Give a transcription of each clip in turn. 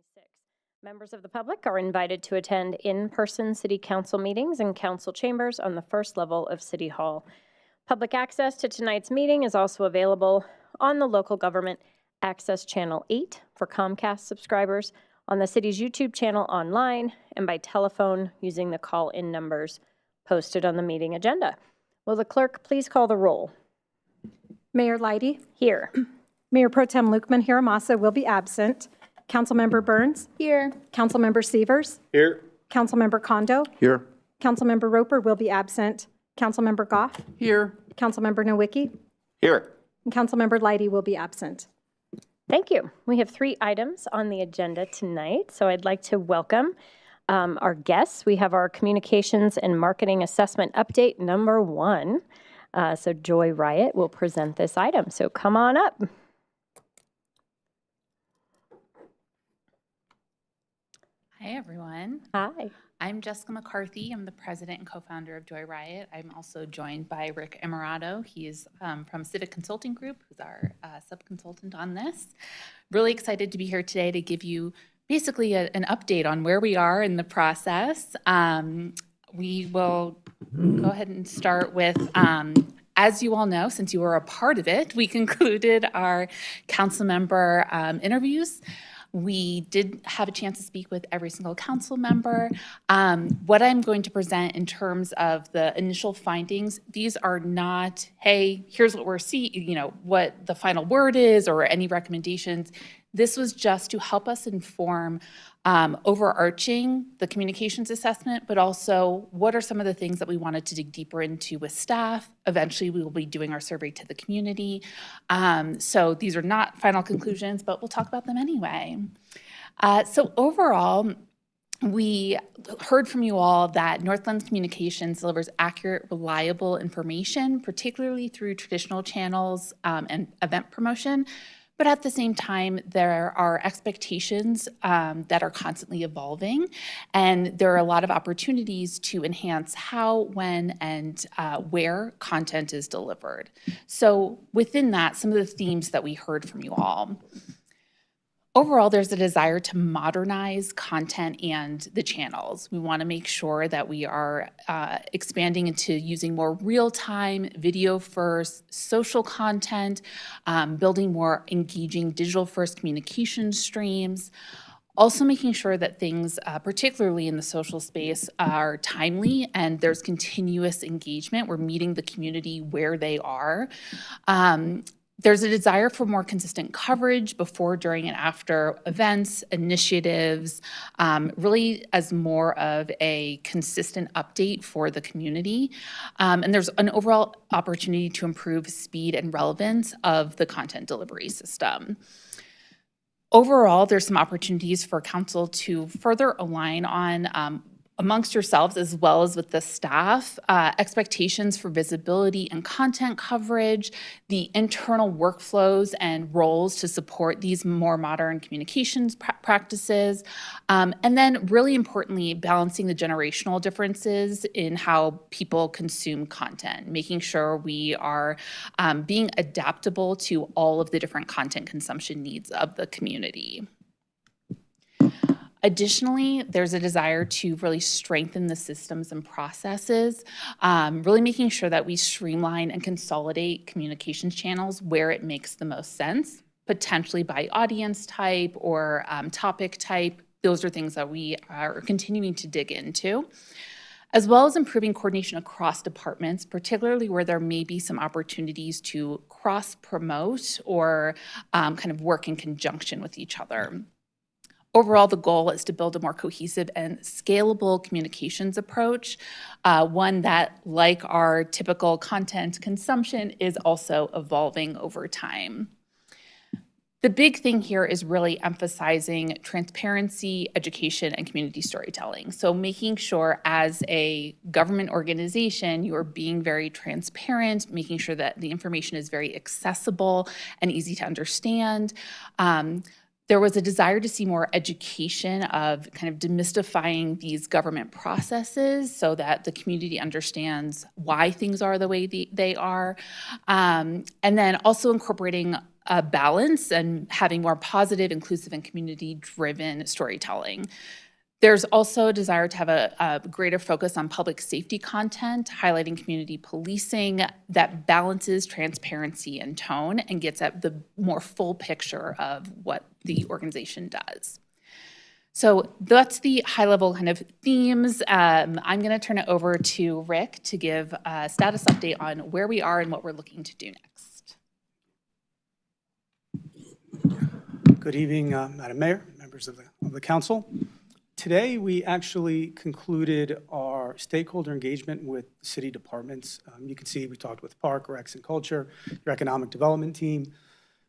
2026. Members of the public are invited to attend in-person City Council meetings and council chambers on the first level of City Hall. Public access to tonight's meeting is also available on the Local Government Access Channel 8 for Comcast subscribers, on the city's YouTube channel online, and by telephone using the call-in numbers posted on the meeting agenda. Will the clerk please call the roll? Mayor Leidy. Here. Mayor Pro Tem Lukeman Hiramasa will be absent. Councilmember Burns. Here. Councilmember Severs. Here. Councilmember Kondo. Here. Councilmember Roper will be absent. Councilmember Goff. Here. Councilmember Nowicki. Here. And Councilmember Leidy will be absent. Thank you. We have 3 items on the agenda tonight, so I'd like to welcome our guests. We have our Communications and Marketing Assessment Update number 1. So Joy Riot will present this item, so come on up. Hi, everyone. Hi. I'm Jessica McCarthy. I'm the president and co-founder of Joy Riot. I'm also joined by Rick Emirato. He's from Civic Consulting Group, who's our sub-consultant on this. Really excited to be here today to give you basically an update on where we are in the process. We will go ahead and start with, as you all know, since you were a part of it, we concluded our council member interviews. We did have a chance to speak with every single council member. What I'm going to present in terms of the initial findings, these are not, hey, here's what we're seeing, what the final word is or any recommendations. This was just to help us inform overarching the communications assessment, but also what are some of the things that we wanted to dig deeper into with staff. Eventually, we will be doing our survey to the community. So these are not final conclusions, but we'll talk about them anyway. So overall, we heard from you all that Northglenn Communications delivers accurate, reliable information, particularly through traditional channels and event promotion. But at the same time, there are expectations that are constantly evolving, and there are a lot of opportunities to enhance how, when, and where content is delivered. So within that, some of the themes that we heard from you all. Overall, there's a desire to modernize content and the channels. We want to make sure that we are expanding into using more real-time, video-first, social content, building more engaging digital-first communication streams. Also making sure that things, particularly in the social space, are timely and there's continuous engagement. We're meeting the community where they are. There's a desire for more consistent coverage before, during, and after events, initiatives, really as more of a consistent update for the community. And there's an overall opportunity to improve speed and relevance of the content delivery system. Overall, there's some opportunities for council to further align on amongst yourselves as well as with the staff, expectations for visibility and content coverage, the internal workflows and roles to support these more modern communications practices, and then really importantly, balancing the generational differences in how people consume content, making sure we are being adaptable to all of the different content consumption needs of the community. Additionally, there's a desire to really strengthen the systems and processes, really making sure that we streamline and consolidate communications channels where it makes the most sense, potentially by audience type or topic type. Those are things that we are continuing to dig into, as well as improving coordination across departments, particularly where there may be some opportunities to cross-promote or kind of work in conjunction with each other. Overall, the goal is to build a more cohesive and scalable communications approach, one that, like our typical content consumption, is also evolving over time. The big thing here is really emphasizing transparency, education, and community storytelling. So making sure as a government organization, you are being very transparent, making sure that the information is very accessible and easy to understand. There was a desire to see more education of kind of demystifying these government processes so that the community understands why things are the way they are. And then also incorporating balance and having more positive, inclusive, and community-driven storytelling. There's also a desire to have a greater focus on public safety content, highlighting community policing that balances transparency and tone and gets at the more full picture of what the organization does. So that's the high-level kind of themes. I'm going to turn it over to Rick to give a status update on where we are and what we're looking to do next. Good evening, Madam Mayor, members of the council. Today, we actually concluded our stakeholder engagement with city departments. You can see we talked with Park, Recs, and Culture, your economic development team,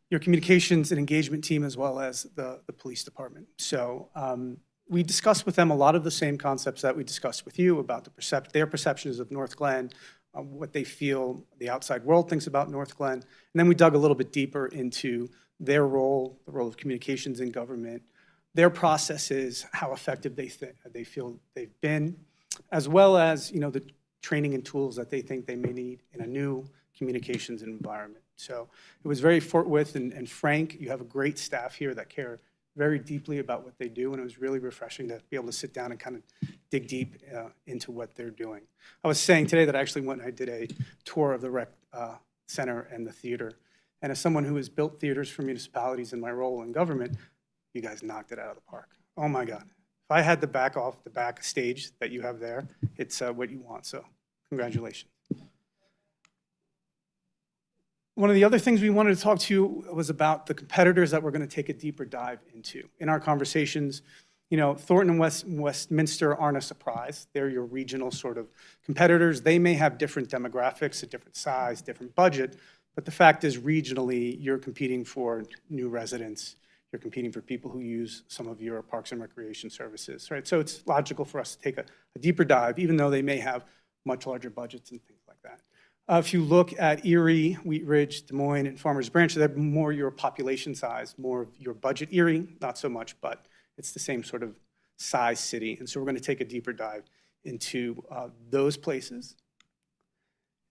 your communications and engagement team, as well as the police department. So we discussed with them a lot of the same concepts that we discussed with you about their perceptions of Northglenn, what they feel the outside world thinks about Northglenn. And then we dug a little bit deeper into their role, the role of communications in government, their processes, how effective they feel they've been, as well as the training and tools that they think they may need in a new communications environment. So it was very forthwith and frank. You have a great staff here that care very deeply about what they do, and it was really refreshing to be able to sit down and kind of dig deep into what they're doing. I was saying today that I actually went and I did a tour of the rec center and the theater, and as someone who has built theaters for municipalities in my role in government, you guys knocked it out of the park. Oh my God. If I had the back stage that you have there, it's what you want, so congratulations. One of the other things we wanted to talk to you was about the competitors that we're going to take a deeper dive into. In our conversations, Thornton and Westminster aren't a surprise. They're your regional sort of competitors. They may have different demographics, a different size, different budget, but the fact is regionally, you're competing for new residents. You're competing for people who use some of your parks and recreation services, right? So it's logical for us to take a deeper dive, even though they may have much larger budgets and things like that. If you look at Erie, Wheat Ridge, Des Moines, and Farmers Branch, they're more your population size, more of your budget. Erie, not so much, but it's the same sort of size city. And so we're going to take a deeper dive into those places.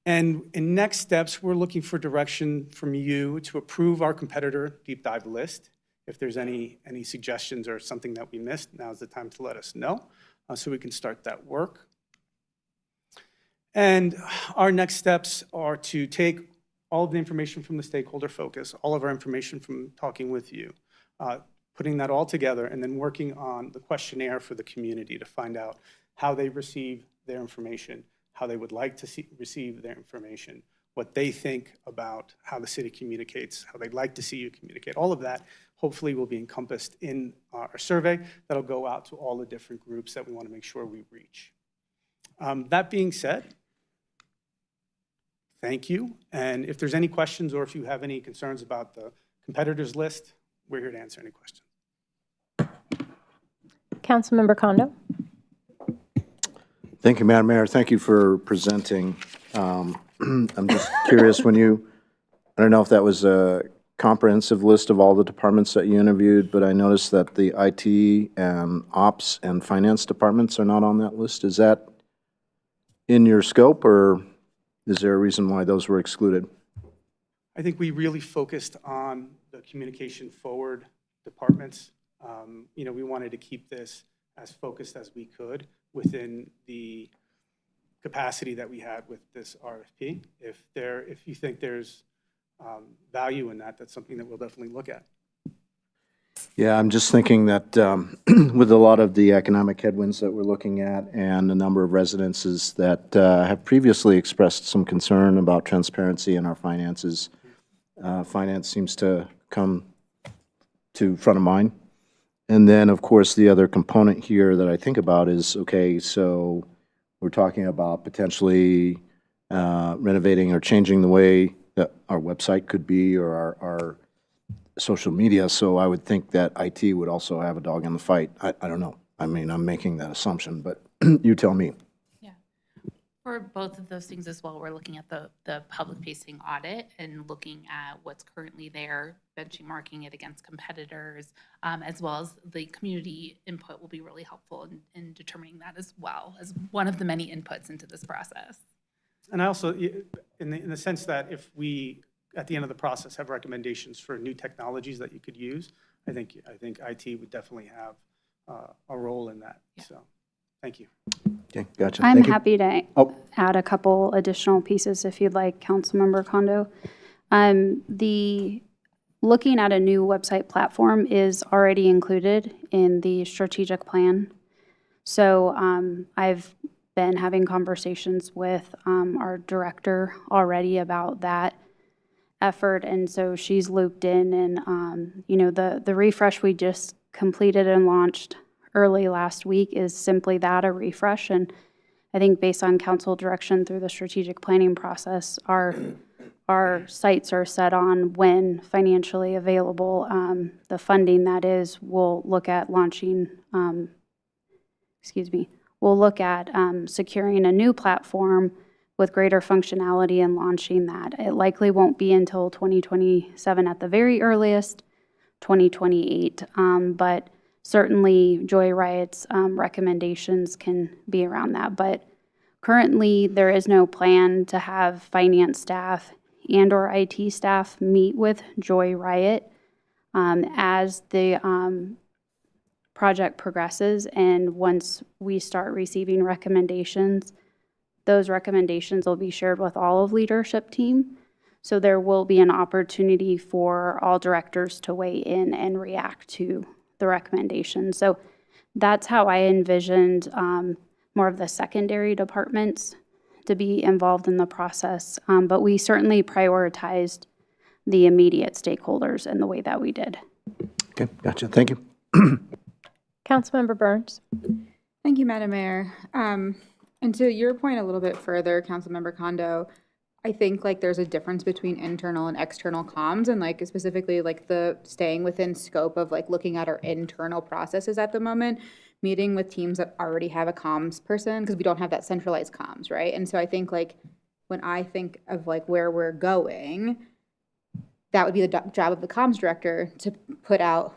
And in next steps, we're looking for direction from you to approve our competitor deep dive list. If there's any suggestions or something that we missed, now's the time to let us know so we can start that work. And our next steps are to take all of the information from the stakeholder focus, all of our information from talking with you, putting that all together, and then working on the questionnaire for the community to find out how they receive their information, how they would like to receive their information, what they think about how the city communicates, how they'd like to see you communicate. All of that hopefully will be encompassed in our survey that'll go out to all the different groups that we want to make sure we reach. That being said, thank you. And if there's any questions or if you have any concerns about the competitors list, we're here to answer any questions. Councilmember Kondo. Thank you, Madam Mayor. Thank you for presenting. I'm just curious, I don't know if that was a comprehensive list of all the departments that you interviewed, but I noticed that the IT and Ops and Finance departments are not on that list. Is that in your scope, or is there a reason why those were excluded? I think we really focused on the communication forward departments. We wanted to keep this as focused as we could within the capacity that we had with this RFP. If you think there's value in that, that's something that we'll definitely look at. Yeah, I'm just thinking that with a lot of the economic headwinds that we're looking at and a number of residences that have previously expressed some concern about transparency in our finances, finance seems to come to front of mind. And then, of course, the other component here that I think about is, okay, so we're talking about potentially renovating or changing the way that our website could be or our social media, so I would think that IT would also have a dog in the fight. I don't know. I mean, I'm making that assumption, but you tell me. Yeah. For both of those things as well, we're looking at the public-facing audit and looking at what's currently there, benchmarking it against competitors, as well as the community input will be really helpful in determining that as well as one of the many inputs into this process. And I also, in the sense that if we at the end of the process, have recommendations for new technologies that you could use, I think IT would definitely have a role in that. So, thank you. Okay, gotcha. I'm Thank you. happy to Oh. add a couple additional pieces if you'd like, Councilmember Kondo. The looking at a new website platform is already included in the strategic plan. So I've been having conversations with our director already about that effort, and so she's looped in, and you know, the refresh we just completed and launched early last week is simply that, a refresh. And I think based on council direction through the strategic planning process, our sights are set on when financially available, the funding that is, we'll look at launching, we'll look at securing a new platform with greater functionality and launching that. It likely won't be until 2027 at the very earliest, 2028, but certainly Joy Riot's recommendations can be around that. But currently, there is no plan to have finance staff and/or IT staff meet with Joy Riot as the project progresses. And once we start receiving recommendations, those recommendations will be shared with all of leadership team. So there will be an opportunity for all directors to weigh in and react to the recommendations. So that's how I envisioned more of the secondary departments to be involved in the process. But we certainly prioritized the immediate stakeholders in the way that we did. Okay, gotcha. Thank you. Councilmember Burns. Thank you, Madam Mayor. And to your point a little bit further, Councilmember Kondo, I think like there's a difference between internal and external comms, and like specifically like the staying within scope of like looking at our internal processes at the moment, meeting with teams that already have a comms person, because we don't have that centralized comms, right? And so I think like when I think of like where we're going, that would be the job of the comms director to put out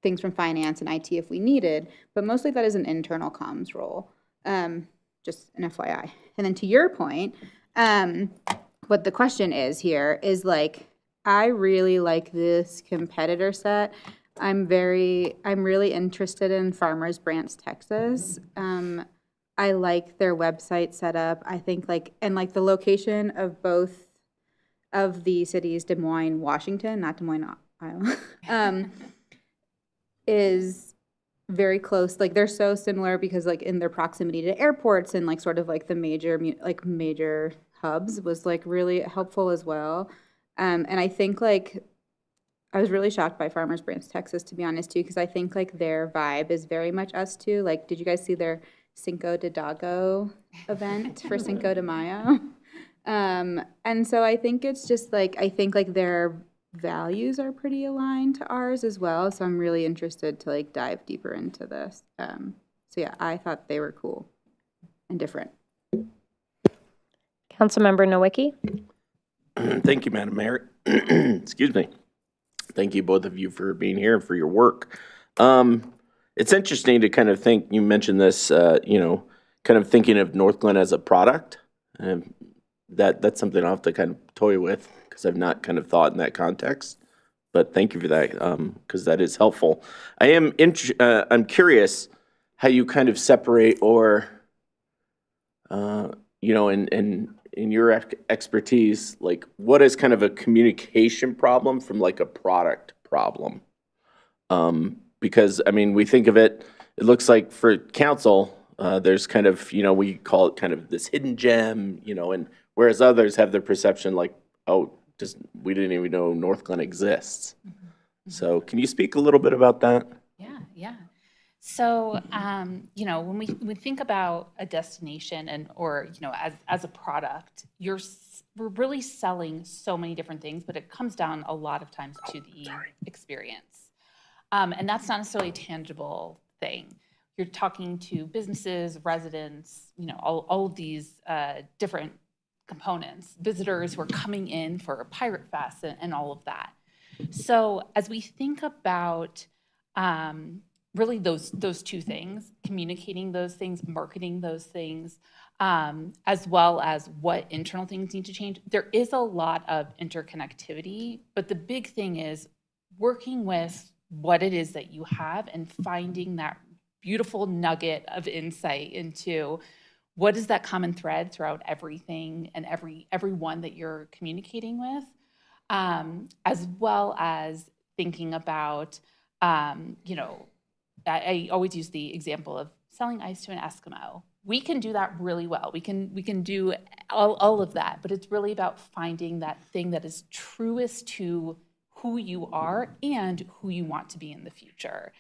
things from finance and IT if we needed, but mostly that is an internal comms role. Just an FYI. And then to your point, what the question is here is like, I really like this competitor set. I'm really interested in Farmers Branch, Texas. I like their website setup. I think like, and like the location of both of the cities, Des Moines, Washington, not Des Moines, Iowa, is very close. Like they're so similar because like in their proximity to airports and like sort of like the major hubs was like really helpful as well. And I think like I was really shocked by Farmers Branch, Texas, to be honest too, because I think like their vibe is very much us too. Like, did you guys see their Cinco de Dago event for Cinco de Mayo? And so I think it's just like, I think like their values are pretty aligned to ours as well. So I'm really interested to like dive deeper into this. So yeah, I thought they were cool and different. Councilmember Nowicki. Thank you, Madam Mayor. Excuse me. Thank you, both of you, for being here and for your work. It's interesting to kind of think, you mentioned this, you know, kind of thinking of Northglenn as a product. That's something I'll have to kind of toy with because I've not kind of thought in that context. But thank you for that, because that is helpful. I'm curious how you kind of separate or, you know, in your expertise, like what is kind of a communication problem from like a product problem? Because, I mean, we think of it, it looks like for council, there's kind of, you know, we call it kind of this hidden gem, you know, and whereas others have their perception like, oh, just we didn't even know Northglenn exists. Mm-hmm. So can you speak a little bit about that? Yeah. So, you know, when we think about a destination and, or, you know, as a product, we're really selling so many different things, but it comes down a lot of times to the experience. And that's not necessarily a tangible thing. You're talking to businesses, residents, you know, all of these different components, visitors who are coming in for a Pirate Fest and all of that. So as we think about really those two things, communicating those things, marketing those things, as well as what internal things need to change. There is a lot of interconnectivity, but the big thing is working with what it is that you have and finding that beautiful nugget of insight into what is that common thread throughout everything and everyone that you're communicating with, as well as thinking about, I always use the example of selling ice to an Eskimo. We can do that really well. We can do all of that, but it's really about finding that thing that is truest to who you are and who you want to be in the future.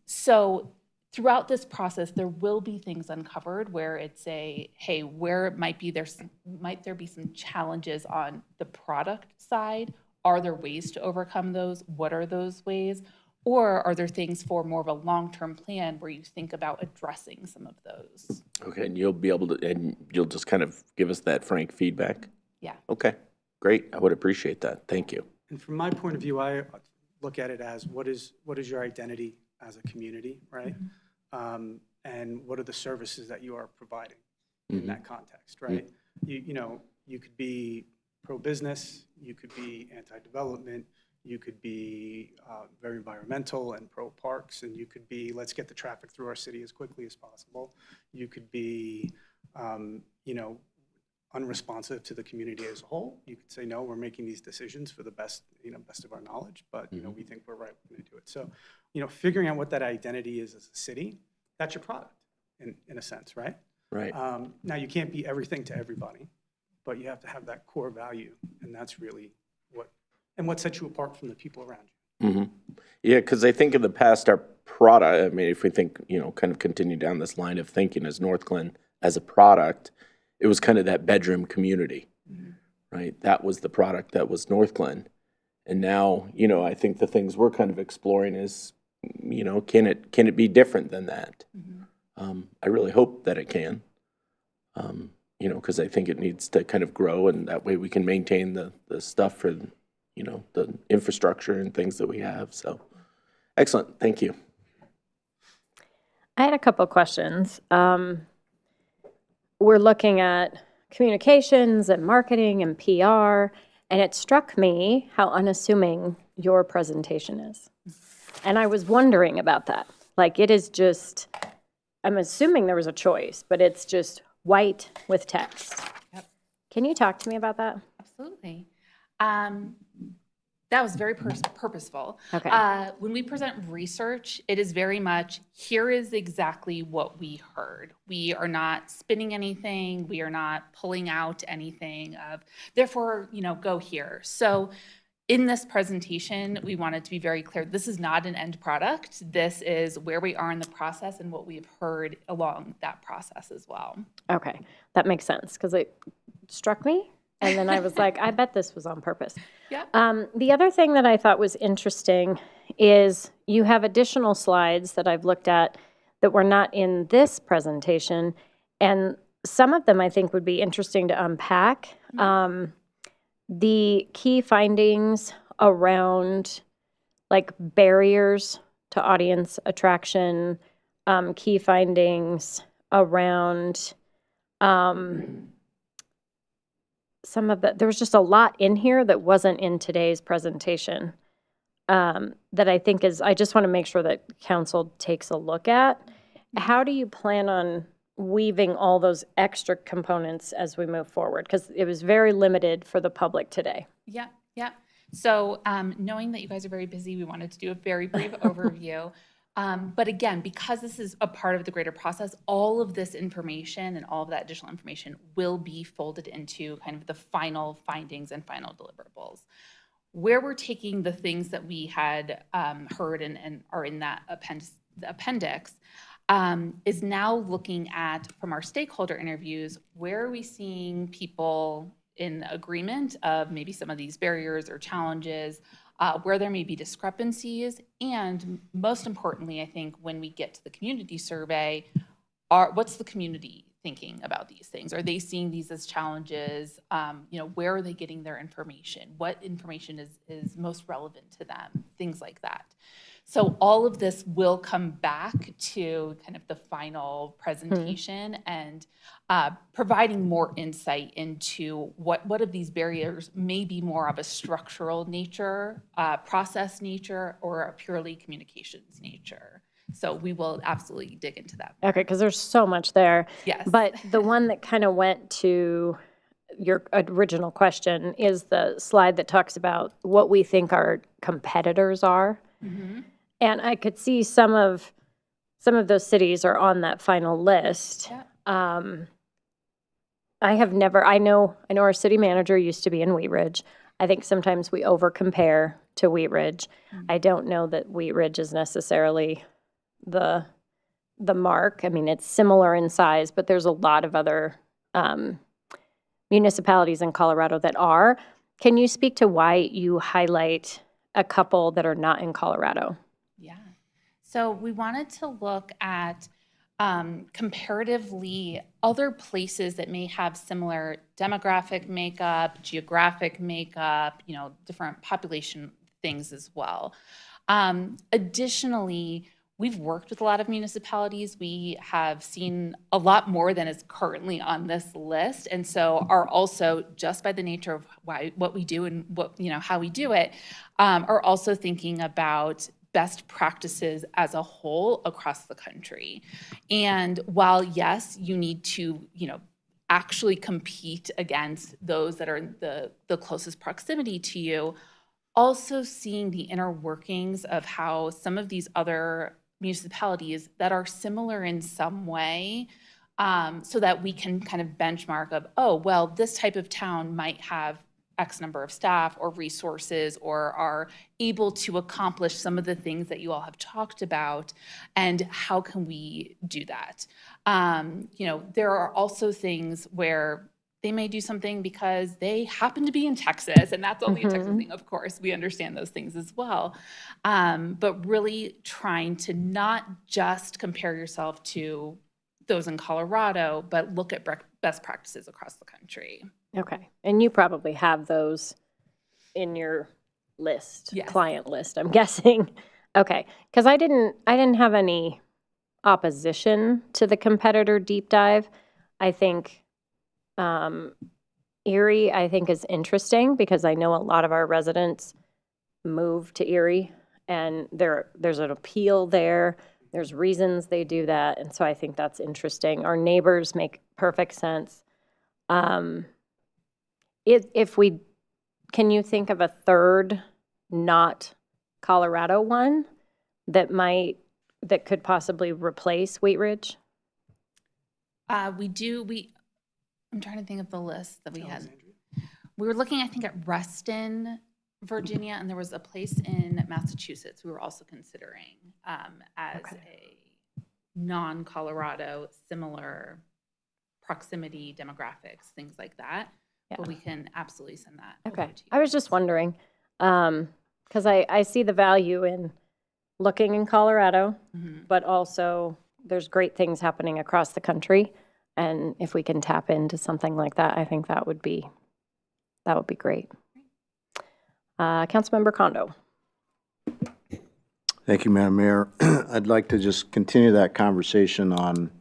So throughout this process, there will be things uncovered where it's hey, where might there be some challenges on the product side? Are there ways to overcome those? What are those ways? Or are there things for more of a long-term plan where you think about addressing some of those? Okay, and you'll just kind of give us that frank feedback? Yeah. Okay, great. I would appreciate that. Thank you. And from my point of view, I look at it as what is your identity as a community, right? And what are the services that you are providing in that context, right? You could be pro-business, you could be anti-development, you could be very environmental and pro-parks, and you could be, let's get the traffic through our city as quickly as possible. You could be, unresponsive to the community as a whole. You could say, no, we're making these decisions for the best of our knowledge, but, we think we're right, we're gonna do it. So, figuring out what that identity is as a city, that's your product, in a sense, right? Right. Now, you can't be everything to everybody, but you have to have that core value, and that's really what sets you apart from the people around you. Yeah, because I think in the past, our product, I mean, if we think, kind of continue down this line of thinking as Northglenn as a product, it was kind of that bedroom community, right? That was the product that was Northglenn. And now, I think the things we're kind of exploring is, can it be different than that? I really hope that it can, because I think it needs to kind of grow, and that way we can maintain the stuff for, the infrastructure and things that we have. So, excellent. Thank you. I had a couple questions. We're looking at communications and marketing and PR, and it struck me how unassuming your presentation is. And I was wondering about that. Like, it is just, I'm assuming there was a choice, but it's just white with text. Yep. Can you talk to me about that? Absolutely. That was very purposeful. Okay. When we present research, it is very much, here is exactly what we heard. We are not spinning anything. We are not pulling out anything of, therefore, go here. So in this presentation, we wanted to be very clear. This is not an end product. This is where we are in the process and what we've heard along that process as well. Okay, that makes sense, because it struck me. And then I was like, I bet this was on purpose. Yeah. The other thing that I thought was interesting is you have additional slides that I've looked at that were not in this presentation. And some of them I think would be interesting to unpack. The key findings around like barriers to audience attraction, key findings around some of the, there was just a lot in here that wasn't in today's presentation that I think is, I just want to make sure that council takes a look at. How do you plan on weaving all those extra components as we move forward? Because it was very limited for the public today. Yeah. So knowing that you guys are very busy, we wanted to do a very brief overview. But again, because this is a part of the greater process, all of this information and all of that additional information will be folded into kind of the final findings and final deliverables. Where we're taking the things that we had heard and are in that appendix is now looking at, from our stakeholder interviews, where are we seeing people in agreement of maybe some of these barriers or challenges, where there may be discrepancies, and most importantly, I think when we get to the community survey, what's the community thinking about these things? Are they seeing these as challenges? Where are they getting their information? What information is most relevant to them? Things like that. So all of this will come back to kind of the final presentation and providing more insight into what of these barriers may be more of a structural nature, process nature, or a purely communications nature. So we will absolutely dig into that. Okay, because there's so much there. Yes. But the one that kind of went to your original question is the slide that talks about what we think our competitors are. And I could see some of those cities are on that final list. Yeah. I know our city manager used to be in Wheat Ridge. I think sometimes we over compare to Wheat Ridge. I don't know that Wheat Ridge is necessarily the mark. I mean, it's similar in size, but there's a lot of other municipalities in Colorado that are. Can you speak to why you highlight a couple that are not in Colorado? Yeah. So we wanted to look at comparatively other places that may have similar demographic makeup, geographic makeup, different population things as well. Additionally, we've worked with a lot of municipalities. We have seen a lot more than is currently on this list, and so are also, just by the nature of what we do and how we do it, are also thinking about best practices as a whole across the country. And while, yes, you need to, actually compete against those that are in the closest proximity to you, also seeing the inner workings of how some of these other municipalities that are similar in some way, so that we can kind of benchmark of, oh, well, this type of town might have X number of staff or resources or are able to accomplish some of the things that you all have talked about, and how can we do that? There are also things where they may do something because they happen to be in Texas, and that's only a Texas thing, of course. We understand those things as well. But really trying to not just compare yourself to those in Colorado, but look at best practices across the country. Okay. And you probably have those in your list, Yes. client list, I'm guessing. Okay. Because I didn't have any opposition to the competitor deep dive. I think Erie, I think, is interesting because I know a lot of our residents move to Erie, and there's an appeal there. There's reasons they do that, and so I think that's interesting. Our neighbors make perfect sense. Can you think of a third, not Colorado one that could possibly replace Wheat Ridge? I'm trying to think of the list that we had. We were looking, I think, at Reston, Virginia, and there was a place in Massachusetts we were also considering as a non-Colorado, similar proximity, demographics, things like that. Yeah. But we can absolutely send that. Okay. over to you. I was just wondering, because I see the value in looking in Colorado, but also there's great things happening across the country. And if we can tap into something like that, I think that would be great. Councilmember Kondo. Thank you, Madam Mayor. I'd like to just continue that conversation on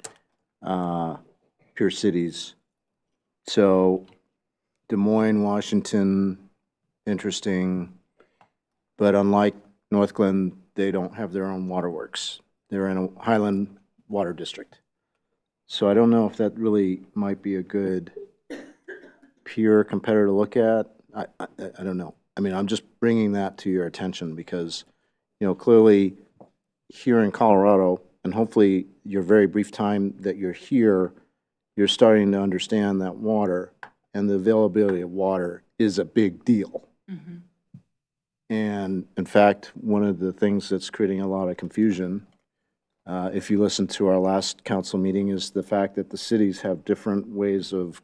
peer cities. So Des Moines, Washington, interesting, but unlike Northglenn, they don't have their own waterworks. They're in a Highland Water District. So I don't know if that really might be a good peer competitor to look at. I don't know. I mean, I'm just bringing that to your attention because, clearly here in Colorado, and hopefully your very brief time that you're here, you're starting to understand that water and the availability of water is a big deal. And in fact, one of the things that's creating a lot of confusion, if you listen to our last council meeting, is the fact that the cities have different ways of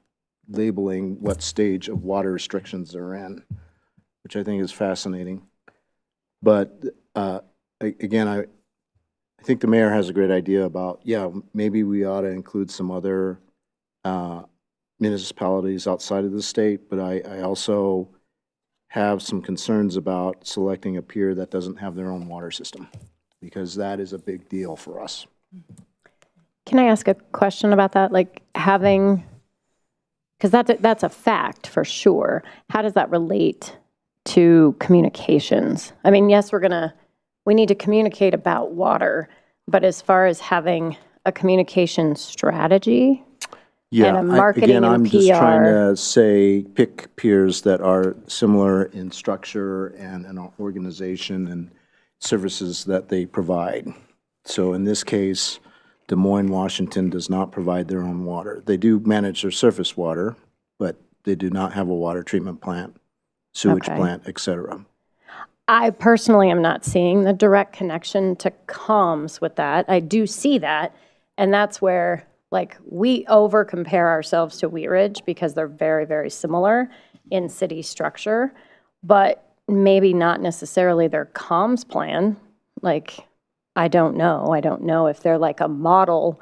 labeling what stage of water restrictions they're in, which I think is fascinating. But again, I think the mayor has a great idea about, maybe we ought to include some other municipalities outside of the state, but I also have some concerns about selecting a peer that doesn't have their own water system, because that is a big deal for us. Can I ask a question about that? Like having, because that's a fact for sure. How does that relate to communications? I mean, yes, we need to communicate about water, but as far as having a communication strategy and a marketing Again, and I'm just trying PR. to say, pick peers that are similar in structure and in organization and services that they provide. So in this case, Des Moines, Washington does not provide their own water. They do manage their surface water, but they do not have a water treatment plant, sewage Okay. plant, et cetera. I personally am not seeing the direct connection to comms with that. I do see that, and that's where, like, we over compare ourselves to Wheat Ridge because they're very, very similar in city structure, but maybe not necessarily their comms plan. Like, I don't know. I don't know if they're like a model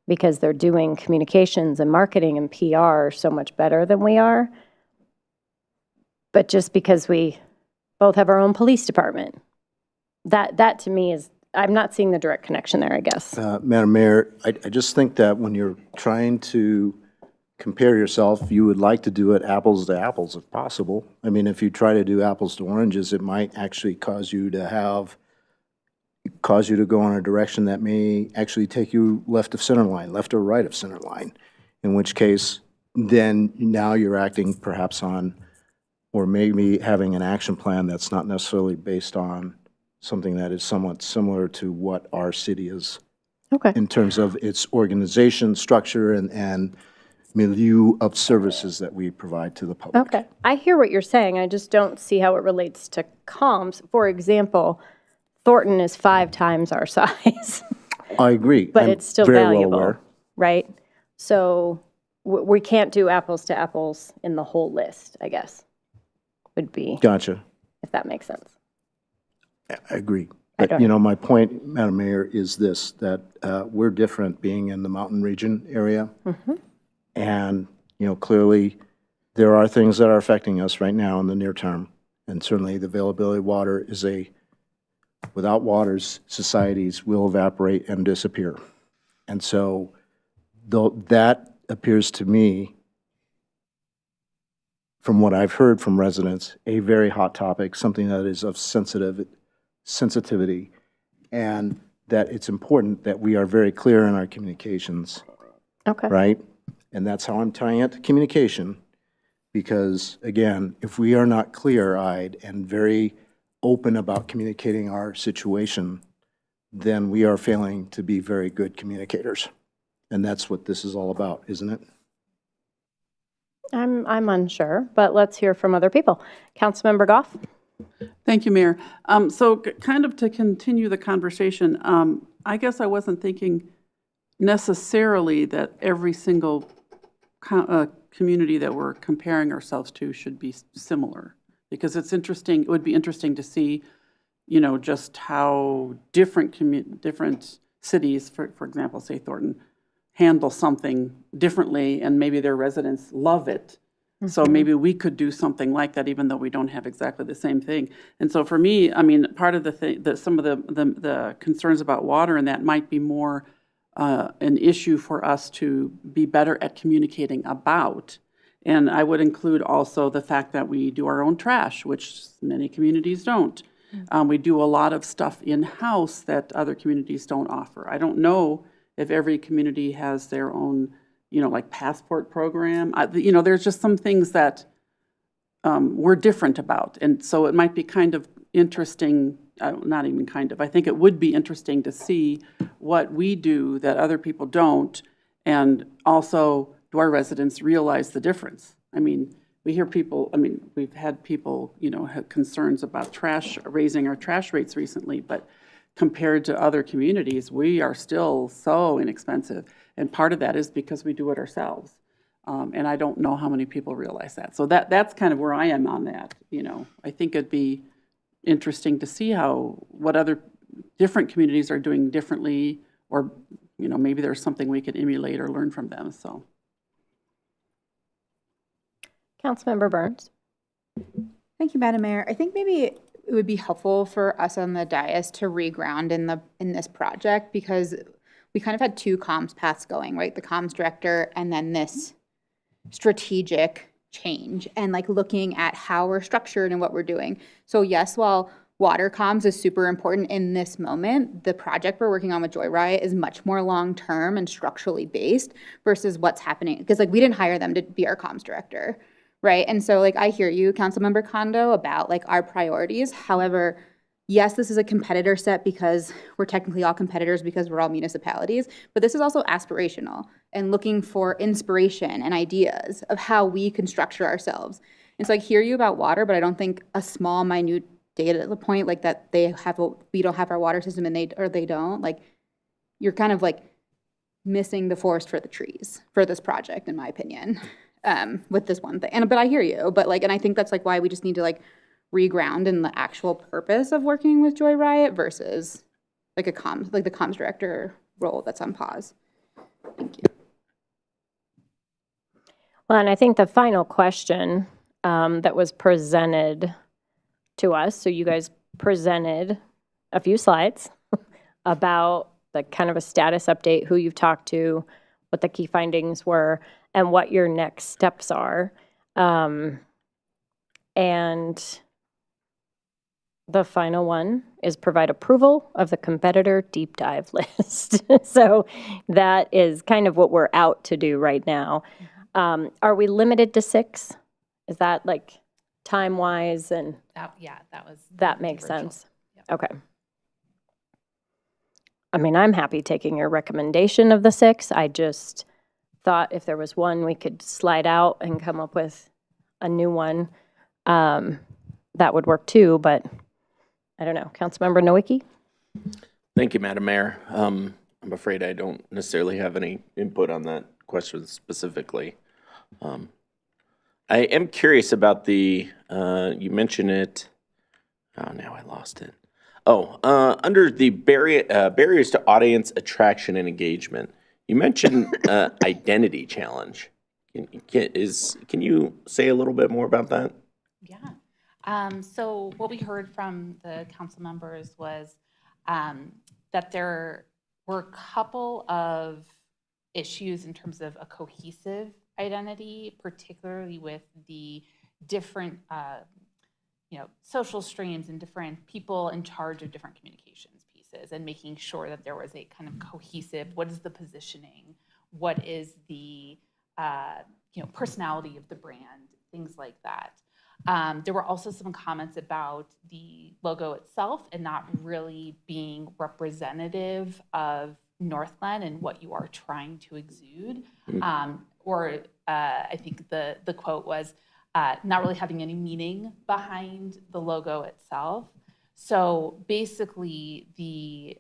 because they're doing communications and marketing and PR so much better than we are. But just because we both have our own police department, that to me is, I'm not seeing the direct connection there, I guess. Madam Mayor, I just think that when you're trying to compare yourself, you would like to do it apples to apples if possible. I mean, if you try to do apples to oranges, it might actually cause you to go in a direction that may actually take you left of center line, left or right of center line, in which case, then now you're acting perhaps on, or maybe having an action plan that's not necessarily based on something that is somewhat similar to what our city is Okay. in terms of its organization, structure, and milieu of services that we provide to the public. Okay. I hear what you're saying. I just don't see how it relates to comms. For example, Thornton is 5 times our size, I agree. but I'm it's still very well valuable, aware. right? So we can't do apples to apples in the whole list, I guess, would be, Gotcha. if that makes sense. I agree. I But, don't you know, my point, Madam Mayor, is this, that we're different being in the mountain region area. Mm-hmm. And, you know, clearly, there are things that are affecting us right now in the near term. And certainly, the availability of water is without waters, societies will evaporate and disappear. And so, though that appears to me, from what I've heard from residents, a very hot topic, something that is of sensitivity, and that it's important that we are very clear in our communications, Okay. right? And that's how I'm tying it to communication, because, again, if we are not clear-eyed and very open about communicating our situation, then we are failing to be very good communicators. And that's what this is all about, isn't it? I'm unsure, but let's hear from other people. Councilmember Goff? Thank you, Mayor. Kind of to continue the conversation, I guess I wasn't thinking necessarily that every single community that we're comparing ourselves to should be similar, because it's interesting, it would be interesting to see, you know, just how different cities, for example, say Thornton, handle something differently, and maybe their residents love it. So maybe we could do something like that, even though we don't have exactly the same thing. And so for me, I mean, part of the thing, that some of the concerns about water and that might be more an issue for us to be better at communicating about. And I would include also the fact that we do our own trash, which many communities don't. We do a lot of stuff in-house that other communities don't offer. I don't know if every community has their own, you know, like passport program. You know, there's just some things that we're different about. And so it might be kind of interesting, not even kind of, I think it would be interesting to see what we do that other people don't. And also, do our residents realize the difference? I mean, we hear people, I mean, we've had people, you know, have concerns about raising our trash rates recently, but compared to other communities, we are still so inexpensive. And part of that is because we do it ourselves. And I don't know how many people realize that. So that's kind of where I am on that, you know. I think it'd be interesting to see what other different communities are doing differently, or, you know, maybe there's something we could emulate or learn from them, so. Councilmember Burns? Thank you, Madam Mayor. I think maybe it would be helpful for us on the dais to reground in this project, because we kind of had two comms paths going, right? The comms director and then this strategic change, and like looking at how we're structured and what we're doing. So yes, while water comms is super important in this moment, the project we're working on with Joy Riot is much more long-term and structurally based versus what's happening. Because like we didn't hire them to be our comms director, right? And so like I hear you, Councilmember Kondo, about like our priorities. However, yes, this is a competitor set because we're technically all competitors because we're all municipalities, but this is also aspirational and looking for inspiration and ideas of how we can structure ourselves. And so I hear you about water, but I don't think a small, minute data point like that we don't have our water system and they don't, like, you're kind of like missing the forest for the trees for this project, in my opinion, with this one thing. But I hear you, but like, and I think that's like why we just need to like reground in the actual purpose of working with Joy Riot versus like the comms director role that's on pause. Thank you. Well, and I think the final question that was presented to us, so you guys presented a few slides about the kind of a status update, who you've talked to, what the key findings were, and what your next steps are. And the final one is provide approval of the competitor deep dive list. So that is kind of what we're out to do right now. Are we limited to 6? Is that like time-wise and That was. that makes sense? Okay. I mean, I'm happy taking your recommendation of the 6. I just thought if there was one we could slide out and come up with a new one, that would work too, but I don't know. Councilmember Nowicki? Thank you, Madam Mayor. I'm afraid I don't necessarily have any input on that question specifically. I am curious about the, you mentioned it, oh, now I lost it. Under the barriers to audience attraction and engagement, you mentioned identity challenge. Can you say a little bit more about that? Yeah. So what we heard from the council members was that there were a couple of issues in terms of a cohesive identity, particularly with the different social streams and different people in charge of different communications pieces, and making sure that there was a kind of cohesive, what is the positioning, what is the personality of the brand, things like that. There were also some comments about the logo itself and not really being representative of Northglenn and what you are trying to exude. I think the quote was not really having any meaning behind the logo itself. So basically the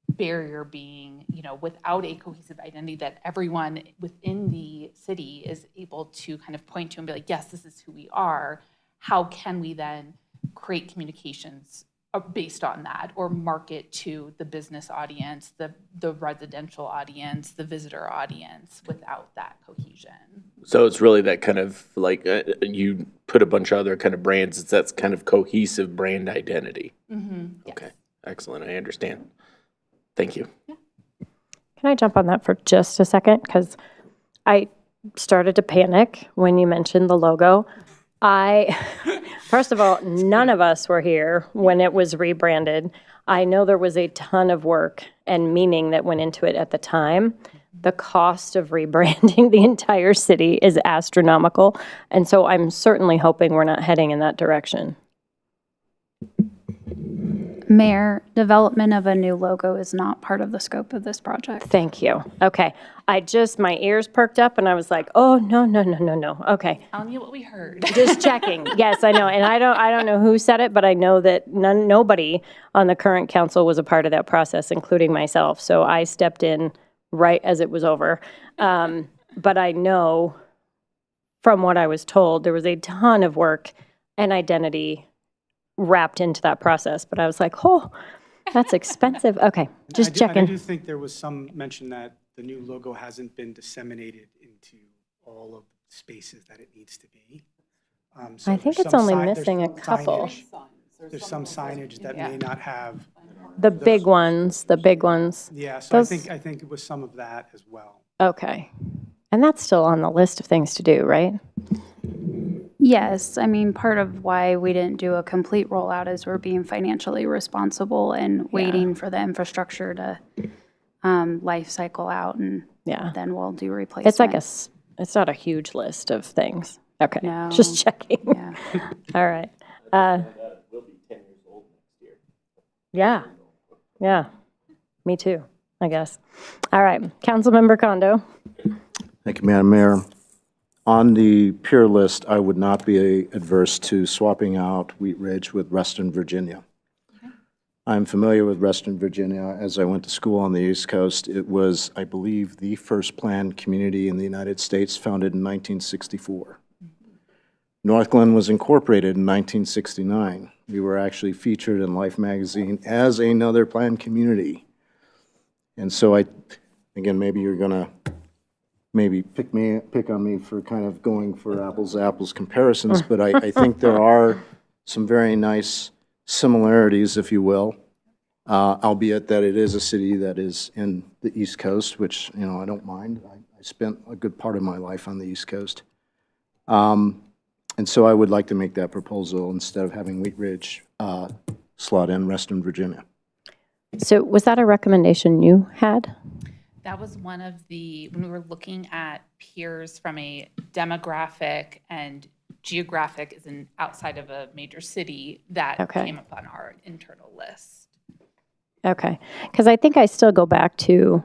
barrier being, without a cohesive identity that everyone within the city is able to kind of point to and be like, yes, this is who we are. How can we then create communications based on that, or market to the business audience, the residential audience, the visitor audience without that cohesion? So it's really that kind of like you put a bunch of other kind of brands. It's that kind of cohesive brand identity. Mm-hmm. Yes. Okay, excellent. I understand. Thank you. Yeah. Can I jump on that for just a second? Because I started to panic when you mentioned the logo. First of all, none of us were here when it was rebranded. I know there was a ton of work and meaning that went into it at the time. The cost of rebranding the entire city is astronomical. And so I'm certainly hoping we're not heading in that direction. Mayor, development of a new logo is not part of the scope of this project. Thank you. Okay. My ears perked up and I was like, oh, no. Okay. Telling you what we heard. Just checking. Yes, I know. And I don't know who said it, but I know that nobody on the current council was a part of that process, including myself. So I stepped in right as it was over. But I know from what I was told, there was a ton of work and identity wrapped into that process. But I was like, oh, that's expensive. Okay, just checking. I do think there was some mention that the new logo hasn't been disseminated into all of the spaces that it needs to be. So I think there's it's some only there's missing a some couple. signage- There's some signage that may not have, The big ones, the big ones. yeah, so Those- I think it was some of that as well. Okay. And that's still on the list of things to do, right? Yes, I mean, part of why we didn't do a complete rollout is we're being financially responsible and waiting for the infrastructure to life cycle out, and Yeah. then we'll do replacement. It's like it's not a huge list of things. Okay, No. just checking. Yeah. All right. Yeah, yeah, me too, I guess. All right, Councilmember Kondo. Thank you, Madam Mayor. On the peer list, I would not be adverse to swapping out Wheat Ridge with Reston, Virginia. I'm familiar with Reston, Virginia. As I went to school on the East Coast, it was, I believe, the first planned community in the United States, founded in 1964. Northglenn was incorporated in 1969. We were actually featured in Life magazine as another planned community. And so again, maybe you're gonna pick on me for kind of going for apples to apples comparisons, but I think there are some very nice similarities, if you will, albeit that it is a city that is in the East Coast, which, I don't mind. I spent a good part of my life on the East Coast. And so I would like to make that proposal instead of having Wheat Ridge slot in Reston, Virginia. So was that a recommendation you had? That was one of when we were looking at peers from a demographic and geographic as an outside of a major city, that Okay. came up on our internal list. Okay, because I think I still go back to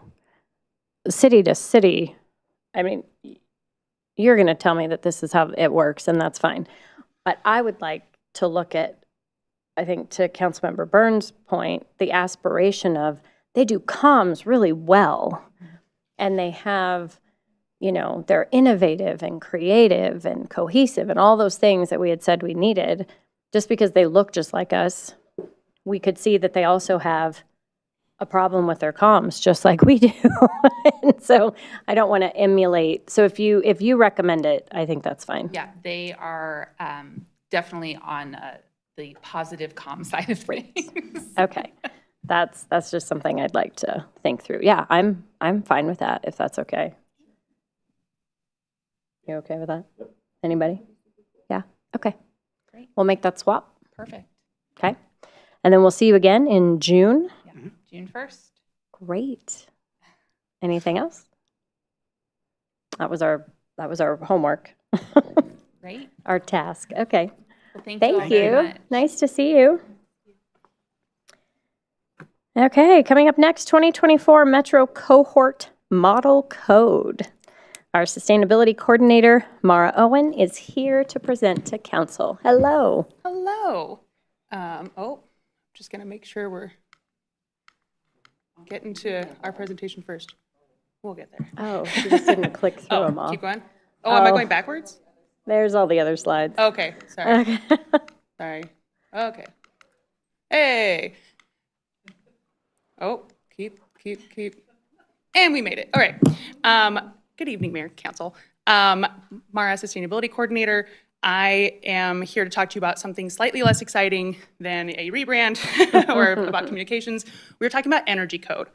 city to city. I mean, you're going to tell me that this is how it works, and that's fine. But I would like to look at, I think to Councilmember Burns' point, the aspiration of they do comms really well, and they have, they're innovative and creative and cohesive and all those things that we had said we needed. Just because they look just like us, we could see that they also have a problem with their comms, just like we do. And so I don't want to emulate. So if you recommend it, I think that's fine. Yeah, they are definitely on the positive comm side of things. Okay. That's just something I'd like to think through. Yeah, I'm fine with that, if that's okay. You okay with that? Yep. Anybody? Yeah, okay. Great. We'll make that swap, Perfect. okay? And then we'll see you again in June. Yeah, June 1st. Great. Anything else? That was our homework, Great. our task. Okay. Well, thank you all Thank very you. much. Nice to see you. Okay, coming up next, 2024 Metro Cohort Model Code. Our Sustainability Coordinator, Mara Owen, is here to present to Council. Hello. Hello. Just going to make sure we're getting to our presentation first. We'll get there. Oh, she just didn't click through them all. Keep going. Oh, am I Oh. going backwards? There's all the other slides. Okay, sorry. Okay. Sorry. Okay. Hey. Oh, keep. And we made it. All right. Good evening, Mayor, Council. Mara, Sustainability Coordinator. I am here to talk to you about something slightly less exciting than a rebrand or about communications. We're talking about energy code.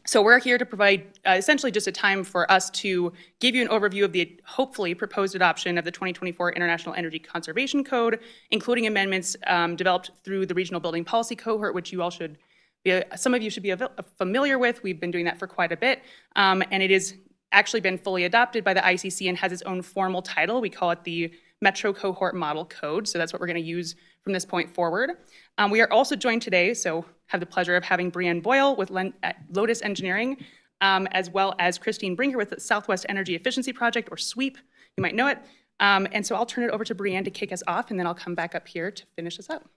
So we're here to provide essentially just a time for us to give you an overview of the hopefully proposed adoption of the 2024 International Energy Conservation Code, including amendments developed through the Regional Building Policy Cohort, which you all should be, some of you should be familiar with. We've been doing that for quite a bit, and it has actually been fully adopted by the ICC and has its own formal title. We call it the Metro Cohort Model Code, so that's what we're going to use from this point forward. We are also joined today, so have the pleasure of having Brianne Boyle with Lotus Engineering, as well as Christine Brinker with the Southwest Energy Efficiency Project, or SWEEP, you might know it. And so I'll turn it over to Brianne to kick us off, and then I'll come back up here to finish us up.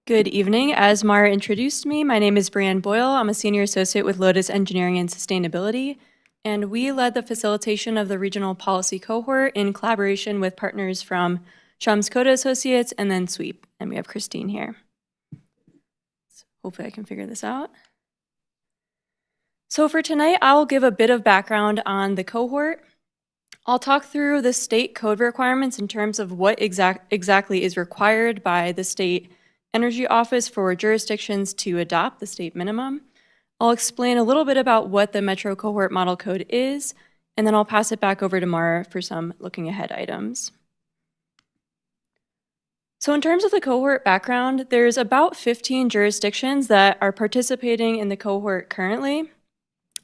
Good evening. As Mara introduced me, my name is Brianne Boyle. I'm a senior associate with Lotus Engineering and Sustainability, and we led the facilitation of the regional policy cohort in collaboration with partners from Shums Coda Associates and then SWEEP. And we have Christine here. So hopefully I can figure this out. So for tonight, I'll give a bit of background on the cohort, I'll talk through the state code requirements in terms of what exactly is required by the state energy office for jurisdictions to adopt the state minimum. I'll explain a little bit about what the Metro Cohort Model Code is, and then I'll pass it back over to Mara for some looking ahead items. So in terms of the cohort background, there's about 15 jurisdictions that are participating in the cohort currently,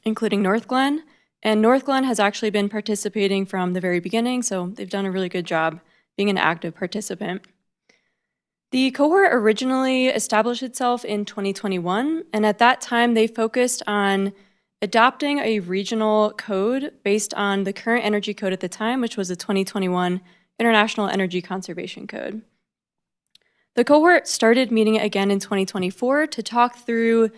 including Northglenn. And Northglenn has actually been participating from the very beginning, so they've done a really good job being an active participant. The cohort originally established itself in 2021, and at that time they focused on adopting a regional code based on the current energy code at the time, which was the 2021 International Energy Conservation Code. The cohort started meeting again in 2024 to talk through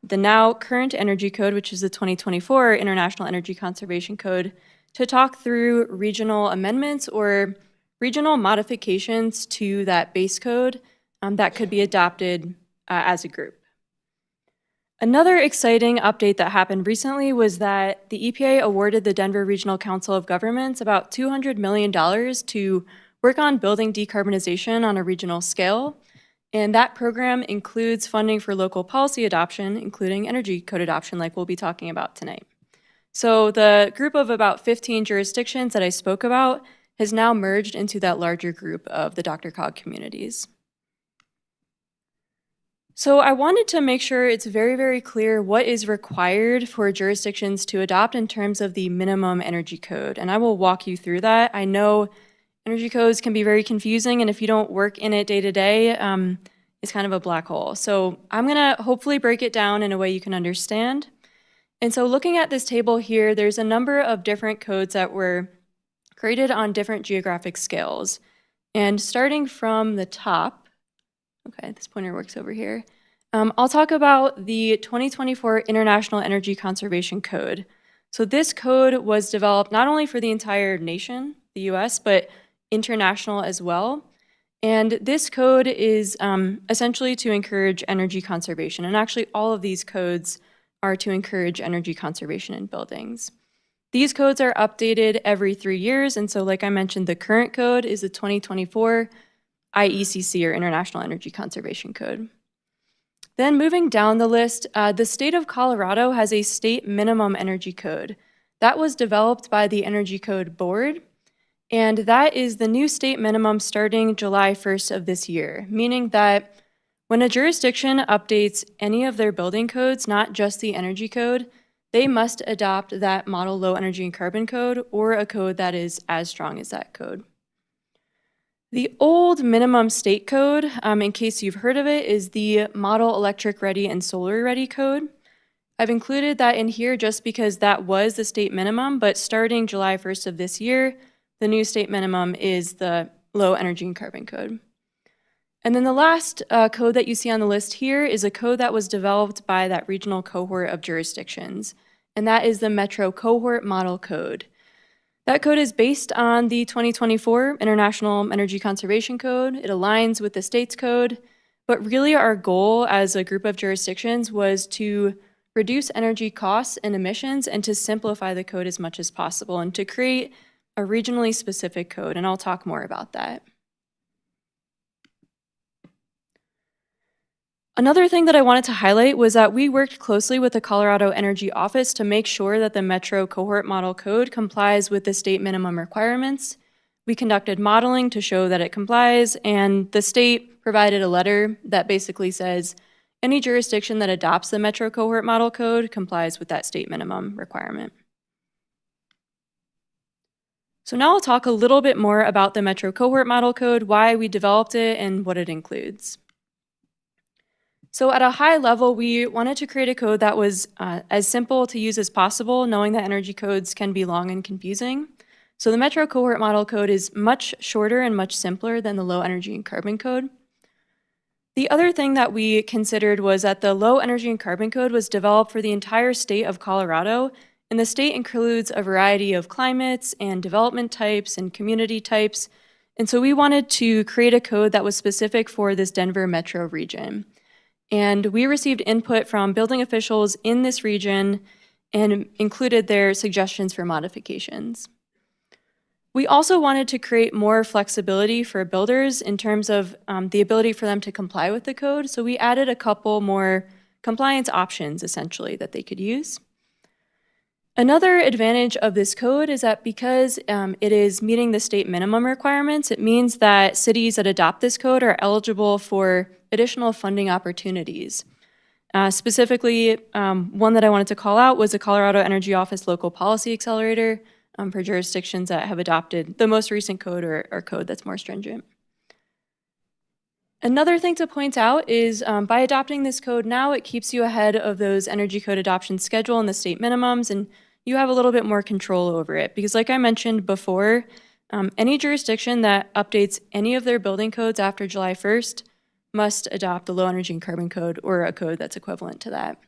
the now current energy code, which is the 2024 International Energy Conservation Code, to talk through regional amendments or regional modifications to that base code that could be adopted as a group. Another exciting update that happened recently was that the EPA awarded the Denver Regional Council of Governments about $200 million to work on building decarbonization on a regional scale. And that program includes funding for local policy adoption, including energy code adoption, like we'll be talking about tonight. So the group of about 15 jurisdictions that I spoke about has now merged into that larger group of the DRCOG communities. So I wanted to make sure it's very, very clear what is required for jurisdictions to adopt in terms of the minimum energy code. And I will walk you through that. I know energy codes can be very confusing, and if you don't work in it day to day, it's kind of a black hole. So I'm gonna hopefully break it down in a way you can understand. And so looking at this table here, there's a number of different codes that were created on different geographic scales. And starting from the top, okay, this pointer works over here, I'll talk about the 2024 International Energy Conservation Code. So this code was developed not only for the entire nation, the US, but international as well. And this code is essentially to encourage energy conservation. And actually all of these codes are to encourage energy conservation in buildings. These codes are updated every 3 years. And so like I mentioned, the current code is the 2024 IECC or International Energy Conservation Code. Then moving down the list, the state of Colorado has a state minimum energy code. That was developed by the Energy Code Board. And that is the new state minimum starting July 1st of this year, meaning that when a jurisdiction updates any of their building codes, not just the energy code, they must adopt that model low energy and carbon code or a code that is as strong as that code. The old minimum state code, in case you've heard of it, is the model electric ready and solar ready code. I've included that in here just because that was the state minimum, but starting July 1st of this year, the new state minimum is the low energy and carbon code. And then the last code that you see on the list here is a code that was developed by that regional cohort of jurisdictions, and that is the Metro Cohort Model Code. That code is based on the 2024 International Energy Conservation Code. It aligns with the state's code, but really our goal as a group of jurisdictions was to reduce energy costs and emissions and to simplify the code as much as possible and to create a regionally specific code, and I'll talk more about that. Another thing that I wanted to highlight was that we worked closely with the Colorado Energy Office to make sure that the Metro Cohort Model Code complies with the state minimum requirements. We conducted modeling to show that it complies, and the state provided a letter that basically says any jurisdiction that adopts the Metro Cohort Model Code complies with that state minimum requirement. So now I'll talk a little bit more about the Metro Cohort Model Code, why we developed it, and what it includes. So at a high level, we wanted to create a code that was as simple to use as possible, knowing that energy codes can be long and confusing. So the Metro Cohort Model Code is much shorter and much simpler than the low energy and carbon code. The other thing that we considered was that the low energy and carbon code was developed for the entire state of Colorado, and the state includes a variety of climates and development types and community types. And so we wanted to create a code that was specific for this Denver metro region. And we received input from building officials in this region and included their suggestions for modifications. We also wanted to create more flexibility for builders in terms of the ability for them to comply with the code. So we added a couple more compliance options, essentially, that they could use. Another advantage of this code is that because it is meeting the state minimum requirements, it means that cities that adopt this code are eligible for additional funding opportunities. Specifically, one that I wanted to call out was the Colorado Energy Office Local Policy Accelerator for jurisdictions that have adopted the most recent code or code that's more stringent. Another thing to point out is by adopting this code now, it keeps you ahead of those energy code adoption schedule and the state minimums, and you have a little bit more control over it. Because like I mentioned before, any jurisdiction that updates any of their building codes after July 1st must adopt the low energy and carbon code or a code that's equivalent to that.